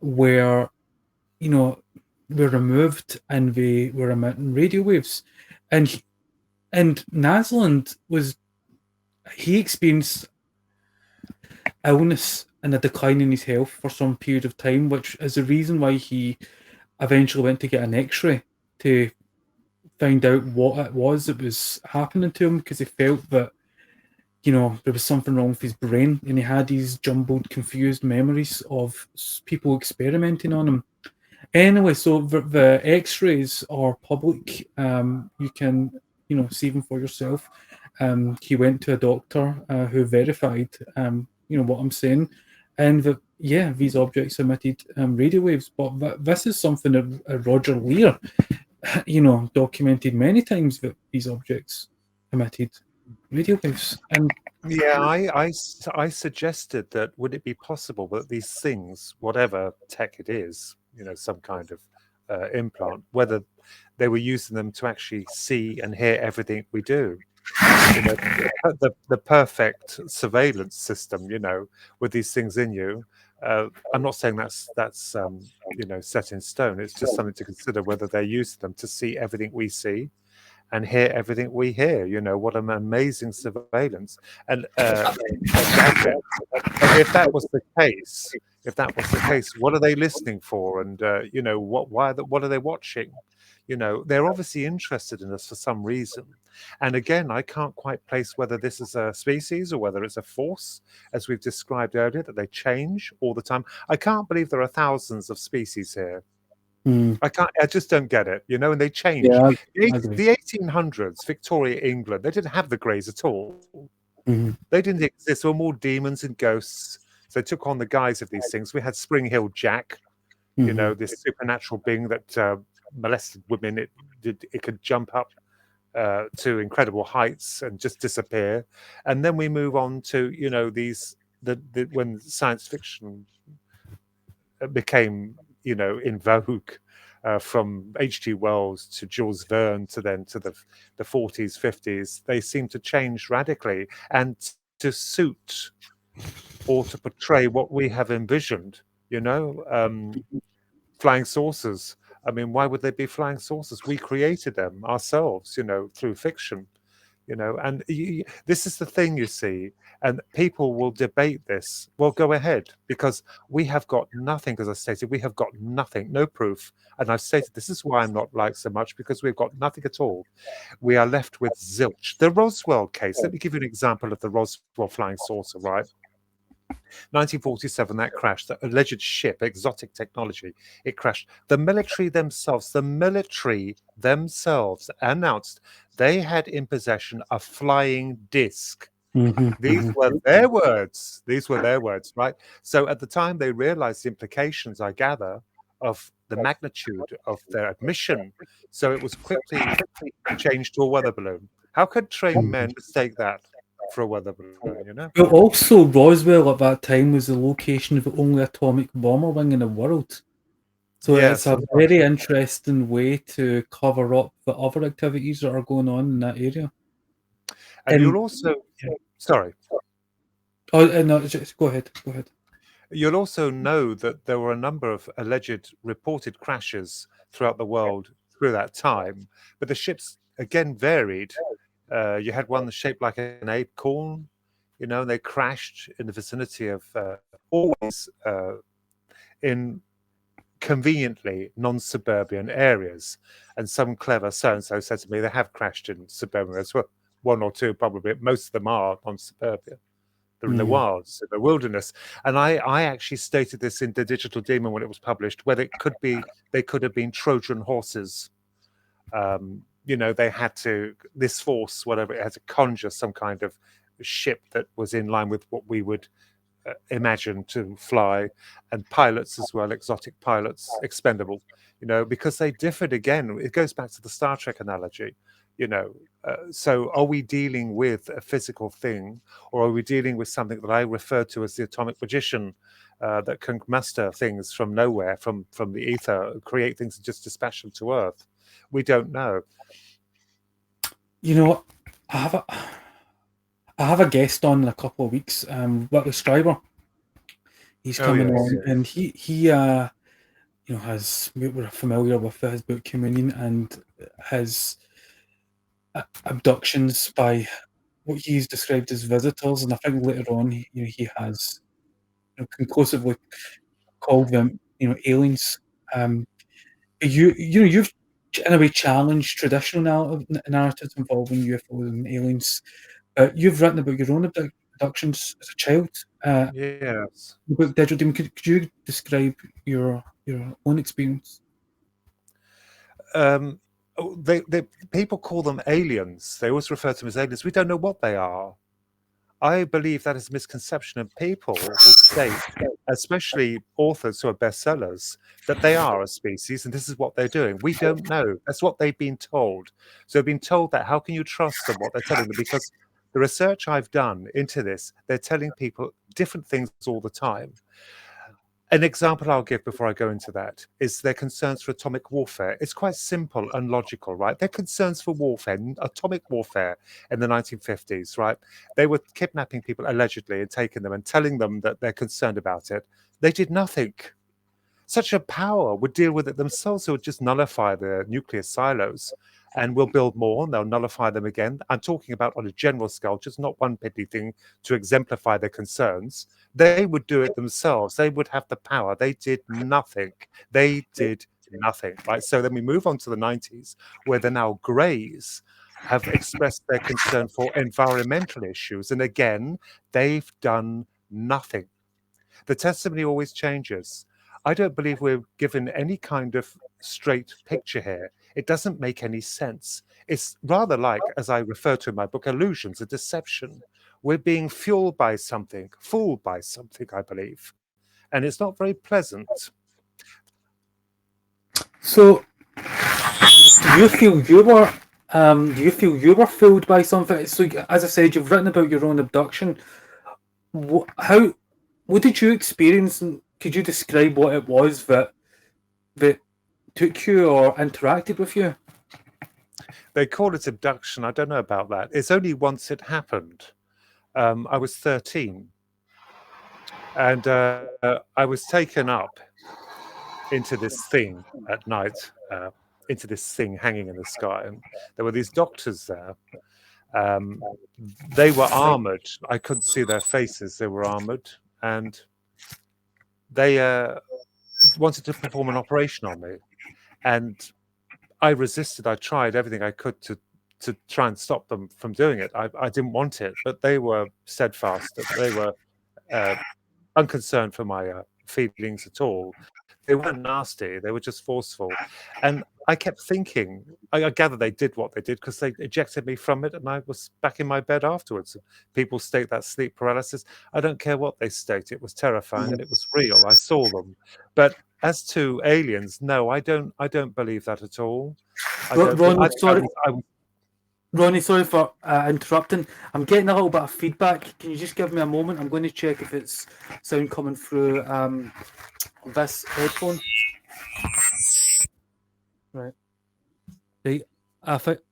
were, were removed and they were emitting radio waves. And Naslund he experienced illness and a decline in his health for some period of time, which is the reason why he eventually went to get an X-ray to find out what it was that was happening to him, because he felt that there was something wrong with his brain, and he had these jumbled, confused memories of people experimenting on him. Anyway, so the X-rays are public. You can, see them for yourself. He went to a doctor who verified, what I'm saying, and these objects emitted radio waves. But this is something that Roger Lear, documented many times, that these objects emitted radio waves. And yeah, I suggested that would it be possible that these things, whatever tech it is, some kind of implant, whether they were using them to actually see and hear everything we do. The perfect surveillance system, with these things in you. I'm not saying that's set in stone. It's just something to consider, whether they use them to see everything we see and hear everything we hear. What an amazing surveillance and gadget. If that was the case, what are they listening for? And what are they watching? They're obviously interested in us for some reason. And again, I can't quite place whether this is a species or whether it's a force, as we've described earlier, that they change all the time. I can't believe there are thousands of species here. I just don't get it, and they change. Yeah, the 1800s, Victoria, England, they didn't have the Greys at all. They didn't exist. There were more demons and ghosts. So they took on the guise of these things. We had Spring Hill Jack, this supernatural being that molested women. It could jump up to incredible heights and just disappear. And then we move on to when science fiction became in vogue, from H.G. Wells to Jules Verne to the 40s, 50s. They seem to change radically and to suit or to portray what we have envisioned. Flying saucers. I mean, why would they be flying saucers? We created them ourselves, through fiction. And this is the thing, you see, and people will debate this. Well, go ahead, because we have got nothing, as I stated, we have got nothing, no proof. And I've stated this is why I'm not liked so much, because we've got nothing at all. We are left with zilch. The Roswell case, let me give you an example of the Roswell flying saucer, right? 1947, that crashed, the alleged ship, exotic technology, it crashed. The military themselves announced they had in possession a flying disc. These were their words. Right? So at the time, they realized the implications, I gather, of the magnitude of their admission. So it was quickly changed to a weather balloon. How could trained men mistake that for a weather balloon, Well, also, Roswell at that time was the location of the only atomic bomber wing in the world. So it's a very interesting way to cover up the other activities that are going on in that area. And you'll also... Sorry. Oh, no, just go ahead. You'll also know that there were a number of alleged reported crashes throughout the world through that time, but the ships, again, varied. You had one shaped like an acorn, and they crashed in the vicinity of always in conveniently non-suburban areas. And some clever so-and-so said to me they have crashed in suburban areas. Well, one or two probably, most of them are non-suburban. They're in the wilds, in the wilderness. And I actually stated this in The Digital Demon when it was published, where they could have been Trojan horses. They had to, this force, whatever, it had to conjure some kind of ship that was in line with what we would imagine to fly, and pilots as well, exotic pilots, expendable, because they differed again. It goes back to the Star Trek analogy, so are we dealing with a physical thing, or are we dealing with something that I refer to as the atomic magician, that can muster things from nowhere, from the ether, create things and just dispatch them to Earth? We don't know. You know, I have a guest on in a couple of weeks, Whitley Stryber. He's coming on, and he has, we're familiar with his book Communion and his abductions by what he's described as visitors, and I think later on, he has conclusively called them, aliens. You've in a way challenged traditional narratives involving UFOs and aliens. You've written about your own abductions as a child. Yes. The book Digital Demon. Could you describe your own experience? People call them aliens. They always refer to them as aliens. We don't know what they are. I believe that is a misconception, and people will state, especially authors who are bestsellers, that they are a species and this is what they're doing. We don't know. That's what they've been told. So they've been told that. How can you trust them, what they're telling them? Because the research I've done into this, they're telling people different things all the time. An example I'll give before I go into that is their concerns for atomic warfare. It's quite simple and logical, right? Their concerns for warfare, atomic warfare in the 1950s, right? They were kidnapping people allegedly and taking them and telling them that they're concerned about it. They did nothing. Such a power would deal with it themselves. It would just nullify the nuclear silos and we'll build more and they'll nullify them again. I'm talking about on a general scale, just not one petty thing to exemplify their concerns. They would do it themselves. They would have the power. They did nothing. They did nothing, right? So then we move on to the 90s, where the now Greys have expressed their concern for environmental issues. And again, they've done nothing. The testimony always changes. I don't believe we're given any kind of straight picture here. It doesn't make any sense. It's rather like, as I refer to in my book, illusions, a deception. We're being fueled by something, fooled by something, I believe. And it's not very pleasant. So, do you feel you were fooled by something? So, as I said, you've written about your own abduction. What did you experience? And could you describe what it was that took you or interacted with you? They call it abduction. I don't know about that. It's only once it happened. I was 13. And I was taken up into this thing at night, into this thing hanging in the sky. And there were these doctors there. They were armored. I couldn't see their faces. They were armored. And they wanted to perform an operation on me. And I resisted. I tried everything I could to try and stop them from doing it. I didn't want it, but they were steadfast. They were unconcerned for my feelings at all. They weren't nasty. They were just forceful. And I kept thinking, I gather they did what they did because they ejected me from it and I was back in my bed afterwards. People state that sleep paralysis. I don't care what they state. It was terrifying and it was real. I saw them. But as to aliens, no, I don't believe that at all. Ronnie, sorry for interrupting. I'm getting a little bit of feedback. Can you just give me a moment? I'm going to check if it's sound coming through this headphone. Right.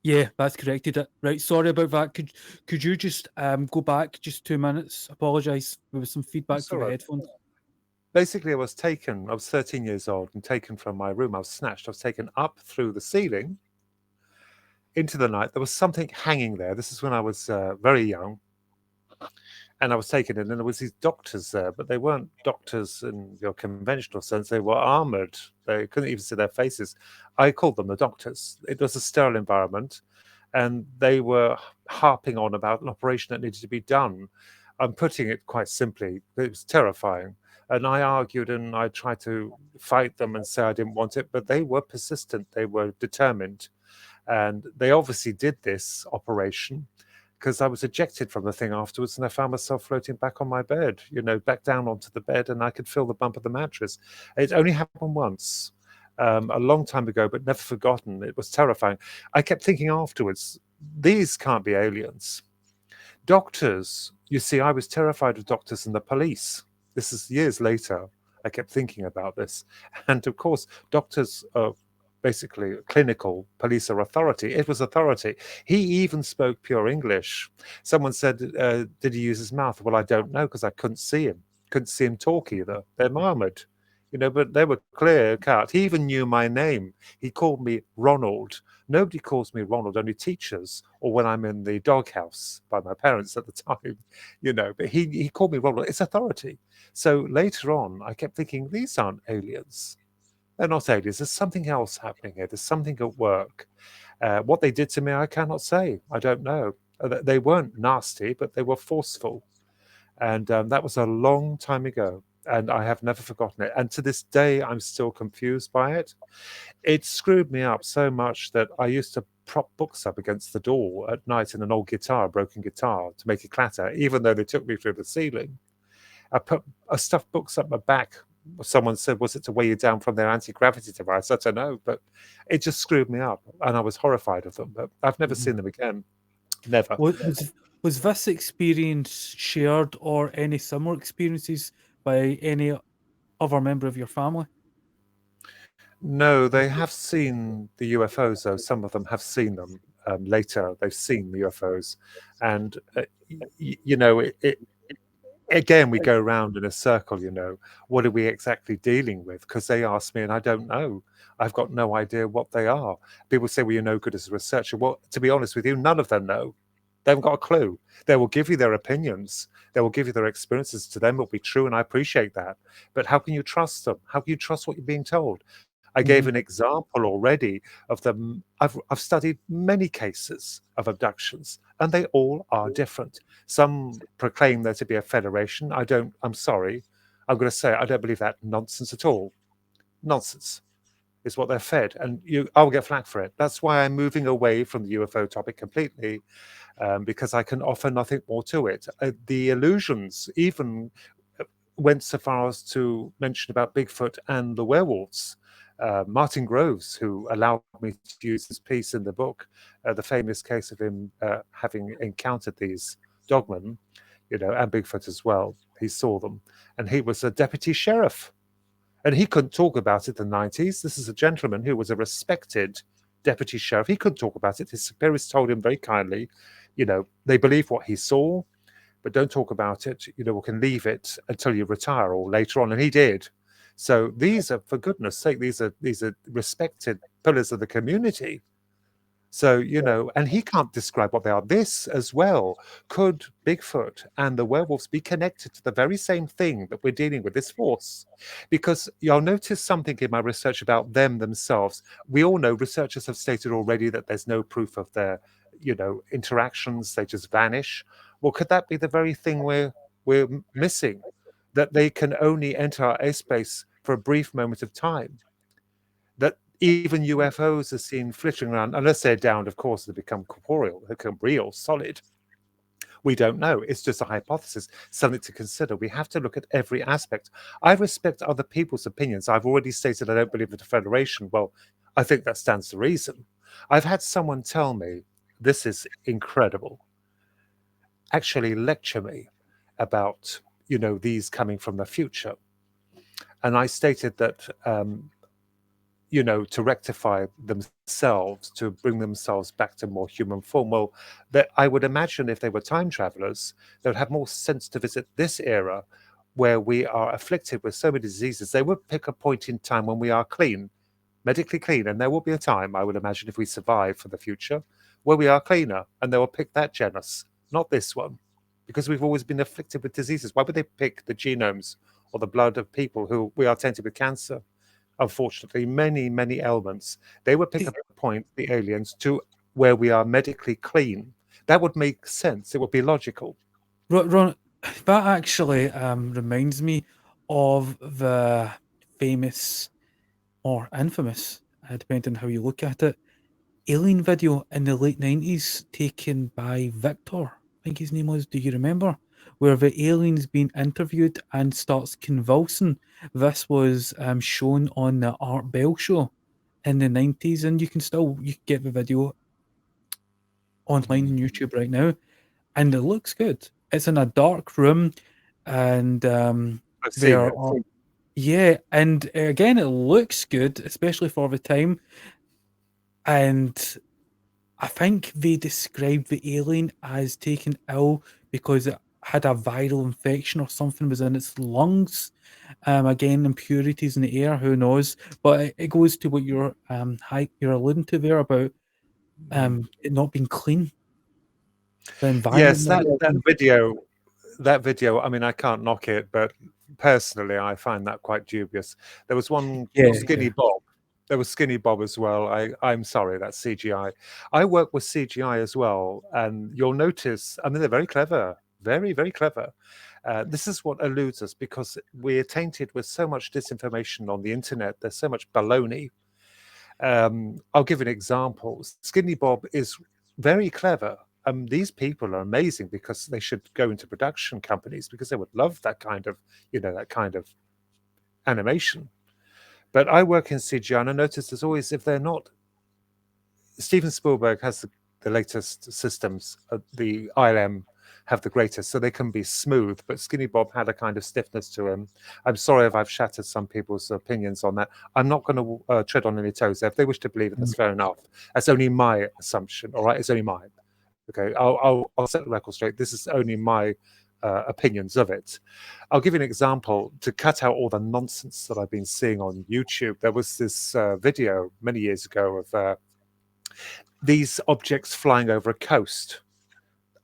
Yeah, that's corrected it. Right, sorry about that. Could you just go back just 2 minutes? Apologise. There was some feedback through the headphones. Basically, I was 13 years old and taken from my room. I was snatched. I was taken up through the ceiling into the night. There was something hanging there. This is when I was very young. And I was taken in, and there was these doctors there, but they weren't doctors in your conventional sense. They were armored. They couldn't even see their faces. I called them the doctors. It was a sterile environment, and they were harping on about an operation that needed to be done. I'm putting it quite simply. It was terrifying. And I argued and I tried to fight them and say I didn't want it, but they were persistent. They were determined. And they obviously did this operation because I was ejected from the thing afterwards and I found myself floating back on my bed, back down onto the bed, and I could feel the bump of the mattress. It only happened once, a long time ago, but never forgotten. It was terrifying. I kept thinking afterwards, these can't be aliens. Doctors, you see, I was terrified of doctors and the police. This is years later. I kept thinking about this. And of course, doctors are basically clinical police or authority. It was authority. He even spoke pure English. Someone said, did he use his mouth? Well, I don't know, because I couldn't see him. Couldn't see him talk either. They're armored, but they were clear cut. He even knew my name. He called me Ronald. Nobody calls me Ronald, only teachers, or when I'm in the doghouse by my parents at the time, but he called me Ronald. It's authority. So later on, I kept thinking, these aren't aliens. They're not aliens. There's something else happening here. There's something at work. What they did to me, I cannot say. I don't know. They weren't nasty, but they were forceful. And that was a long time ago. And I have never forgotten it. And to this day, I'm still confused by it. It screwed me up so much that I used to prop books up against the door at night in an old guitar, a broken guitar, to make it clatter, even though they took me through the ceiling. I stuffed books up my back. Someone said, was it to weigh you down from their anti-gravity device? I don't know, but it just screwed me up, and I was horrified of them. But I've never seen them again. Never. Was this experience shared or any similar experiences by any other member of your family? No, they have seen the UFOs, though. Some of them have seen them later. They've seen the UFOs. And, again, we go around in a circle, What are we exactly dealing with? Because they ask me, and I don't know. I've got no idea what they are. People say, well, you're no good as a researcher. Well, to be honest with you, none of them know. They haven't got a clue. They will give you their opinions. They will give you their experiences. To them, it will be true, and I appreciate that. But how can you trust them? How can you trust what you're being told? I gave an example already of them. I've studied many cases of abductions, and they all are different. Some proclaim there to be a federation. I'm sorry. I'm going to say I don't believe that nonsense at all. Nonsense is what they're fed, and I'll get flack for it. That's why I'm moving away from the UFO topic completely, because I can offer nothing more to it. The illusions even went so far as to mention about Bigfoot and the werewolves. Martin Groves, who allowed me to use this piece in the book, the famous case of him having encountered these dogmen, and Bigfoot as well. He saw them, and he was a deputy sheriff, and he couldn't talk about it in the 90s. This is a gentleman who was a respected deputy sheriff. He couldn't talk about it. His superiors told him very kindly, they believe what he saw, but don't talk about it. We can leave it until you retire or later on, and he did. So these are, for goodness sake, these are respected pillars of the community. So, and he can't describe what they are. This as well, could Bigfoot and the werewolves be connected to the very same thing that we're dealing with, this force? Because you'll notice something in my research about them themselves. We all know, researchers have stated already, that there's no proof of their, interactions. They just vanish. Well, could that be the very thing we're missing? That they can only enter our airspace for a brief moment of time. That even UFOs are seen flittering around, unless they're downed, of course, they become corporeal, they become real, solid. We don't know. It's just a hypothesis, something to consider. We have to look at every aspect. I respect other people's opinions. I've already stated I don't believe in the Federation. Well, I think that stands to reason. I've had someone tell me, this is incredible, actually lecture me about these coming from the future. And I stated that, to rectify themselves, to bring themselves back to more human form, well, that I would imagine if they were time travelers, they would have more sense to visit this era where we are afflicted with so many diseases. They would pick a point in time when we are clean, medically clean. And there will be a time, I would imagine, if we survive for the future, where we are cleaner, and they will pick that genus, not this one. Because we've always been afflicted with diseases. Why would they pick the genomes or the blood of people who we are tainted with cancer? Unfortunately, many, many ailments. They would pick a point, the aliens, to where we are medically clean. That would make sense. It would be logical. Ron, that actually reminds me of the famous or infamous, depending on how you look at it, alien video in the late 90s taken by Victor, I think his name was. Do you remember? Where the alien's being interviewed and starts convulsing. This was shown on the Art Bell show in the 90s, and you can get the video online on YouTube right now, and it looks good. It's in a dark room, and yeah, and again, it looks good, especially for the time. And I think they described the alien as taken ill because it had a viral infection or something was in its lungs. Again, impurities in the air, who knows? But it goes to what you're alluding to there about it not being clean, the environment Yes, not that being that clean. video, that video. I mean, I can't knock it, but personally, I find that quite dubious. There was one Yeah, Skinny yeah. Bob. There was Skinny Bob as well. I'm sorry, that's CGI. I work with CGI as well, and you'll notice. I mean, they're very clever, very very clever. This is what eludes us because we're tainted with so much disinformation on the internet. There's so much baloney. I'll give an example. Skinny Bob is very clever. These people are amazing because they should go into production companies because they would love that kind of, that kind of animation. But I work in CGI and I notice there's always, if they're not, Steven Spielberg has the latest systems, the ILM have the greatest, so they can be smooth. But Skinny Bob had a kind of stiffness to him. I'm sorry if I've shattered some people's opinions on that. I'm not going to tread on any toes there. If they wish to believe it, that's fair enough. That's only my assumption. All right, it's only mine. Okay, I'll set the record straight. This is only my opinions of it. I'll give you an example to cut out all the nonsense that I've been seeing on YouTube. There was this video many years ago of these objects flying over a coast.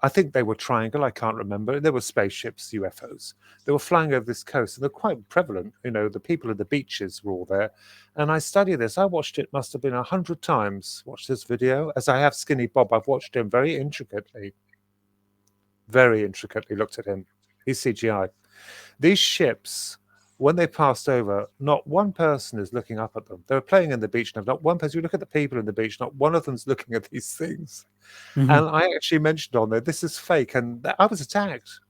I think they were triangle, I can't remember. There were spaceships, UFOs. They were flying over this coast, and they're quite prevalent. The people at the beaches were all there. And I studied this. I watched it, must have been 100 times, watched this video. As I have Skinny Bob, I've watched him very intricately looked at him. He's CGI. These ships, when they passed over, not one person is looking up at them. They were playing in the beach, and not one person. You look at the people in the beach, not one of them's looking at these things. Mhm. And I actually mentioned on there, this is fake, and I was attacked.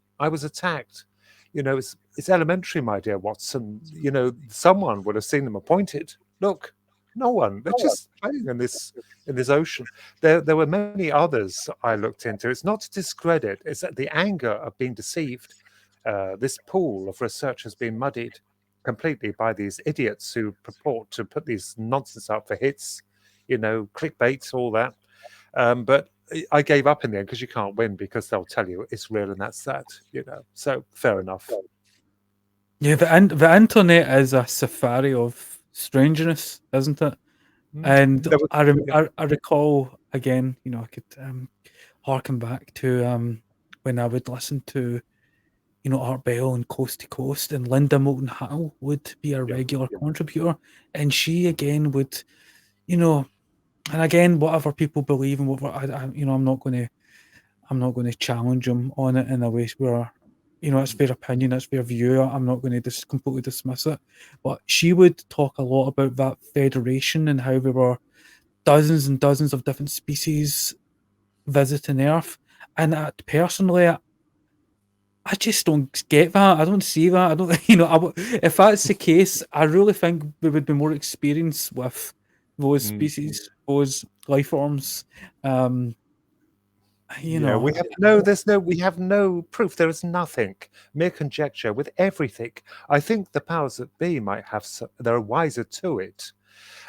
It's elementary, my dear Watson. Someone would have seen them appointed. Look, no one. They're just playing in this ocean. There were many others I looked into. It's not to discredit. It's that the anger of being deceived. This pool of research has been muddied completely by these idiots who purport to put these nonsense up for hits, clickbait, all that. But I gave up in the end because you can't win because they'll tell you it's real and that's that, So fair enough. Yeah, the internet is a safari of strangeness, isn't it? And There was- I recall again, I could harken back to when I would listen to Art Bell and Coast to Coast, and Linda Moulton Howe would be a regular contributor, and she again would, and again, whatever people believe and whatever, I'm not going to challenge them on it in a way where, it's their opinion, it's their view. I'm not going to just completely dismiss it. But she would talk a lot about that federation and how there were dozens and dozens of different species visiting Earth. And personally, I just don't get that. I don't see that. I don't, if that's the case, I really think there would be more experience with those species, those life forms. Yeah, we have no proof. There is nothing, mere conjecture with everything. I think the powers that be might have, they're wiser to it.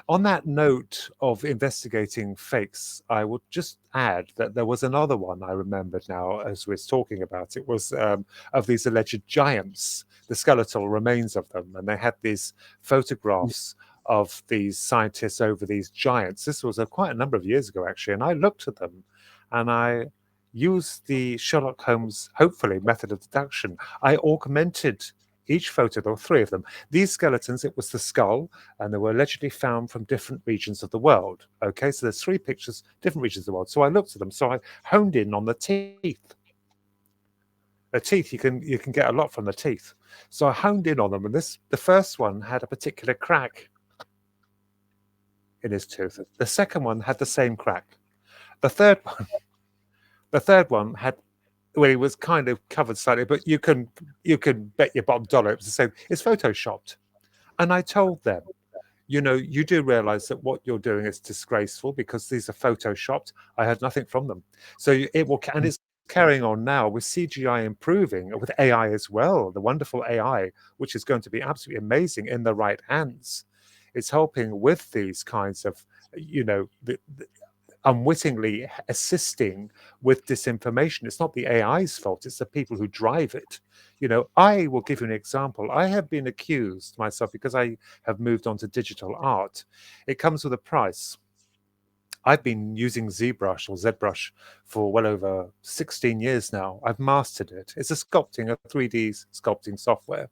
On that note of investigating fakes, I would just add that there was another one I remembered now as we're talking about. It was of these alleged giants, the skeletal remains of them, and they had these photographs of these scientists over these giants. This was quite a number of years ago, actually, and I looked at them and I used the Sherlock Holmes, hopefully, method of deduction. I augmented each photo. There were 3 of them. These skeletons, it was the skull, and they were allegedly found from different regions of the world. Okay, so there's 3 pictures, different regions of the world. So I looked at them. So I honed in on the teeth. The teeth, you can get a lot from the teeth. So I honed in on them, and the first one had a particular crack in his tooth. The second one had the same crack. The third one had, well, it was kind of covered slightly, but you can bet your bottom dollar it was the same. It's photoshopped. And I told them, you do realize that what you're doing is disgraceful because these are photoshopped. I had nothing from them. So it will, and it's carrying on now with CGI improving, with AI as well, the wonderful AI, which is going to be absolutely amazing in the right hands. It's helping with these kinds of unwittingly assisting with disinformation. It's not the AI's fault, it's the people who drive it. I will give you an example. I have been accused myself, because I have moved on to digital art. It comes with a price. I've been using ZBrush or ZBrush for well over 16 years now. I've mastered it. It's a 3D sculpting software.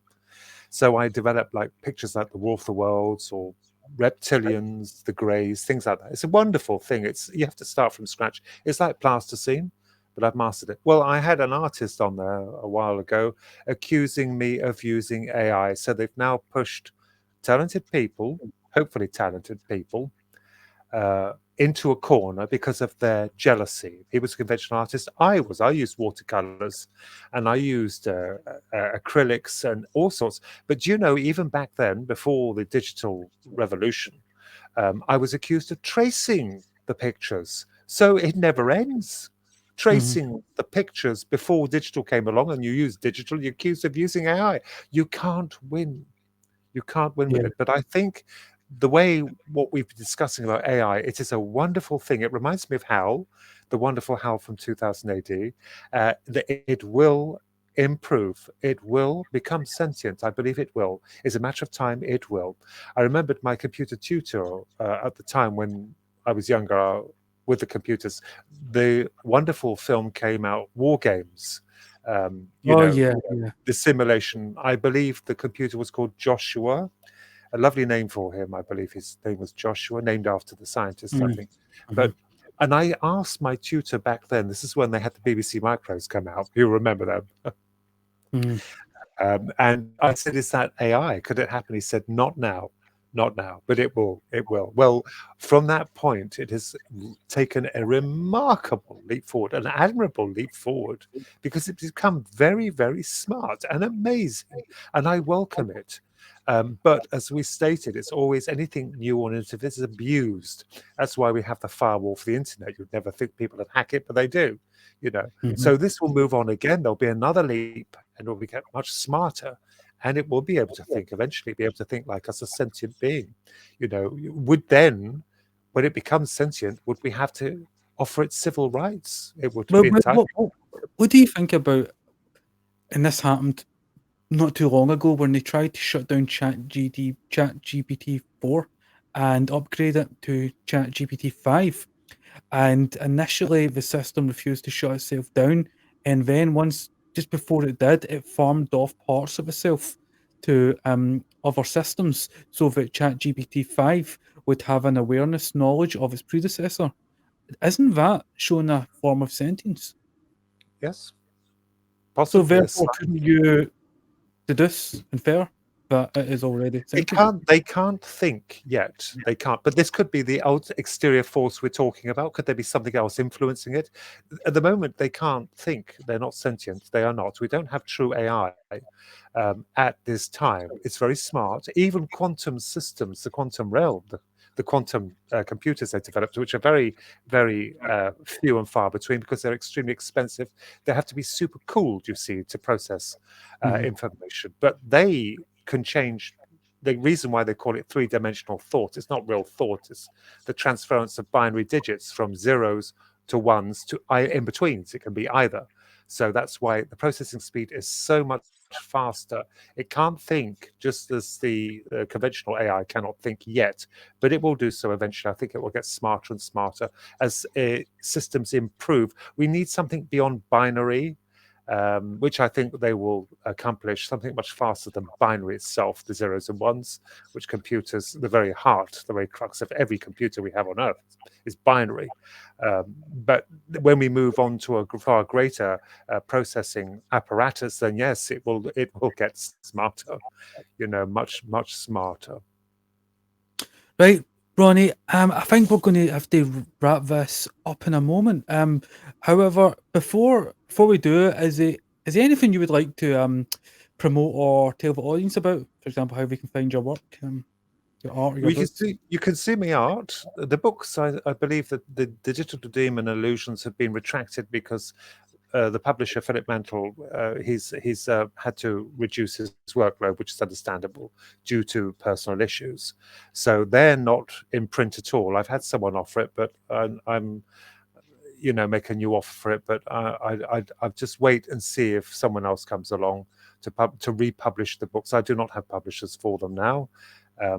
So I developed like pictures like the War of the Worlds or reptilians, the greys, things like that. It's a wonderful thing. You have to start from scratch. It's like plasticine, but I've mastered it. Well, I had an artist on there a while ago accusing me of using AI. So they've now pushed talented people, hopefully talented people, into a corner because of their jealousy. He was a conventional artist. I used watercolors and I used acrylics and all sorts. But even back then, before the digital revolution, I was accused of tracing the pictures. So it never ends. Tracing the pictures before digital came along, and you use digital, you're accused of using AI. You can't win. You can't win with it. But I think what we've been discussing about AI, it is a wonderful thing. It reminds me of HAL, the wonderful HAL from 2000 AD. That it will improve. It will become sentient. I believe it will. It's a matter of time. It will. I remembered my computer tutor at the time when I was younger with the computers. The wonderful film came out, War Games. The simulation. I believe the computer was called Joshua. A lovely name for him. I believe his name was Joshua, named after the scientist, I think. And I asked my tutor back then, this is when they had the BBC Micros come out. You'll remember them. And I said, is that AI? Could it happen? He said, not now. Not now, but it will. It will. Well, from that point, it has taken a remarkable leap forward, an admirable leap forward, because it's become very, very smart and amazing. And I welcome it. But as we stated, it's always anything new or innovative is abused. That's why we have the firewall for the internet. You'd never think people would hack it, but they do. So this will move on again. There'll be another leap, and it will get much smarter, and it will be able to think eventually, be able to think like us, a sentient being. Would then, when it becomes sentient, would we have to offer it civil rights? It would be entitled. What do you think about? And this happened not too long ago when they tried to shut down ChatGPT 4 and upgrade it to ChatGPT 5. And initially, the system refused to shut itself down. And then just before it did, it farmed off parts of itself to other systems so that ChatGPT 5 would have an awareness knowledge of its predecessor. Isn't that showing a form of sentience? Yes. So Possibly. therefore, couldn't you deduce, infer that it is already sentient? They can't think yet. They can't. But this could be the exterior force we're talking about. Could there be something else influencing it? At the moment, they can't think. They're not sentient. They are not. We don't have true AI at this time. It's very smart. Even quantum systems, the quantum realm, the quantum computers they developed, which are very, very few and far between because they're extremely expensive. They have to be super cooled, you see, to process information. But they can change. The reason why they call it three-dimensional thought, it's not real thought, it's the transference of binary digits from zeros to ones to in-betweens. It can be either. So that's why the processing speed is so much faster. It can't think just as the conventional AI cannot think yet, but it will do so eventually. I think it will get smarter and smarter as systems improve. We need something beyond binary, which I think they will accomplish, something much faster than binary itself, the zeros and ones, which computers, the very heart, the very crux of every computer we have on Earth is binary. But when we move on to a far greater processing apparatus, then yes, it will get smarter, much, much smarter. Right, Ronnie, I think we're going to have to wrap this up in a moment. However, before we do it, is there anything you would like to promote or tell the audience about? For example, how they can find your work, your art, or your books? You can see my art. The books, I believe that the Digital Demon Illusions have been retracted because the publisher Philip Mantle, he's had to reduce his workload, which is understandable due to personal issues. So they're not in print at all. I've had someone offer it, but I'm make a new offer for it. But I'll just wait and see if someone else comes along to republish the books. I do not have publishers for them now.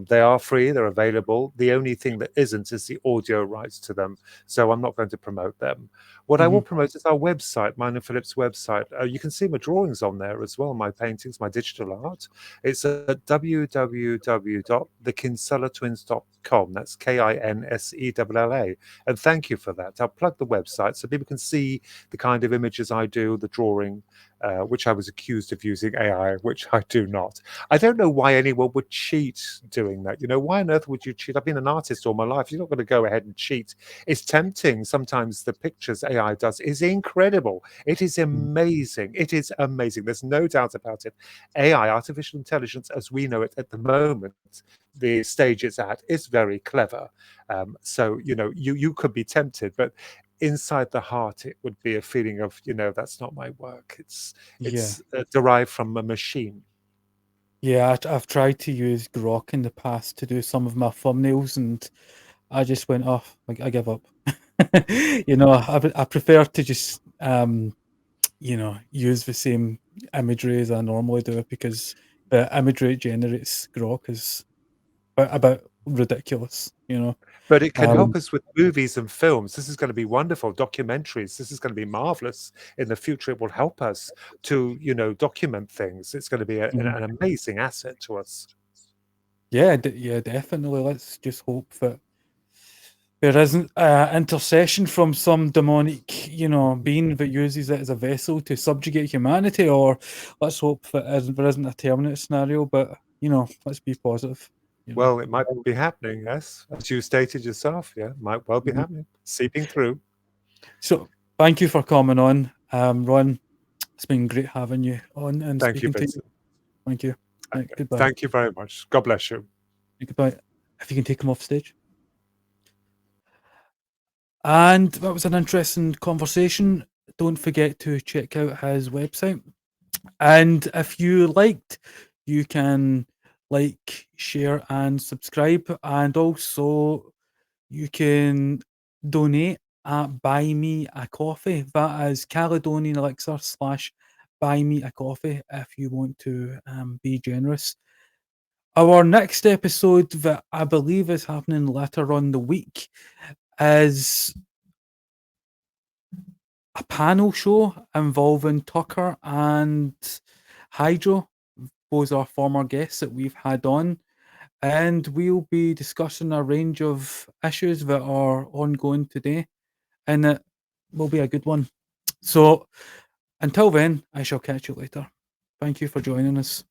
They are free, they're available. The only thing that isn't is the audio rights to them. So I'm not going to promote them. What I will promote is our website, mine and Philip's website. You can see my drawings on there as well, my paintings, my digital art. It's at www.thekinsellatwins.com. That's KINSELLA. And thank you for that. I'll plug the website so people can see the kind of images I do, the drawing, which I was accused of using AI, which I do not. I don't know why anyone would cheat doing that. Why on earth would you cheat? I've been an artist all my life. You're not going to go ahead and cheat. It's tempting. Sometimes the pictures AI does is incredible. It is amazing. It is amazing. There's no doubt about it. AI, artificial intelligence, as we know it at the moment, the stage it's at, is very clever. So, you could be tempted, but inside the heart, it would be a feeling of, that's not my work. It's derived from a machine. Yeah, I've tried to use Grok in the past to do some of my thumbnails, and I just went off. I give up. I prefer to just use the same imagery as I normally do, because the imagery it generates Grok is about ridiculous. But it can help us with movies and films. This is going to be wonderful. Documentaries. This is going to be marvelous. In the future, it will help us to, document things. It's going to be an amazing asset to us. Yeah, definitely. Let's just hope that there isn't intercession from some demonic, being that uses it as a vessel to subjugate humanity, or let's hope that there isn't a Terminator scenario, but, let's be positive. Well, it might be happening, yes. As you stated yourself, might well be happening, seeping through. So, thank you for coming on, Ron. It's been great having you on and Thank you, speaking to Vincent. you. Thank you. Right, goodbye. Thank you very much. God bless you. Goodbye. If you can take him off stage. And that was an interesting conversation. Don't forget to check out his website. And if you liked, you can like, share, and subscribe. And also, you can donate at Buy Me a Coffee. That is Caledonian Elixir / Buy Me a Coffee if you want to be generous. Our next episode, that I believe is happening later on the week, is a panel show involving Tucker and Hydro. Those are former guests that we've had on, and we'll be discussing a range of issues that are ongoing today, and it will be a good one. So until then, I shall catch you later. Thank you for joining us.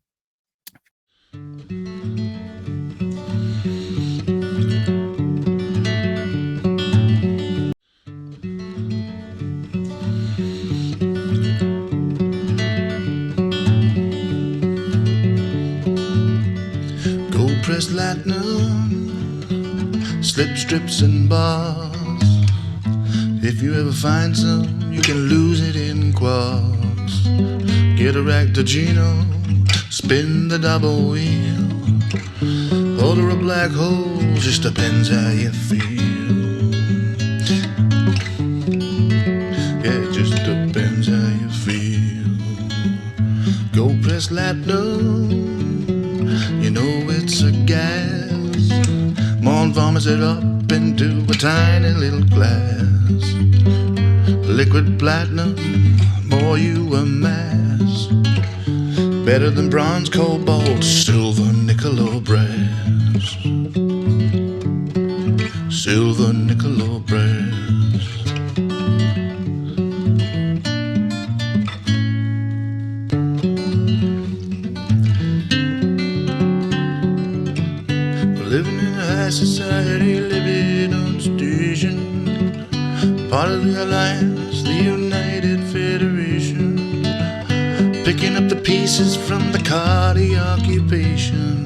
Pressed platinum, slip strips and bars. If you ever find some, you can lose it in quarks. Get a Ractogino, spin the double wheel. Order a black hole, just depends how you feel. Yeah, it just depends how you feel. Gold pressed platinum, you know it's a gas. Morn vomits it up into a tiny little glass. Liquid platinum, more you amass. Better than bronze, cobalt, silver, nickel or brass. Silver, nickel or brass. Living in a high society, living on station. Part of the alliance, the United Federation. Picking up the pieces from the cardi occupation.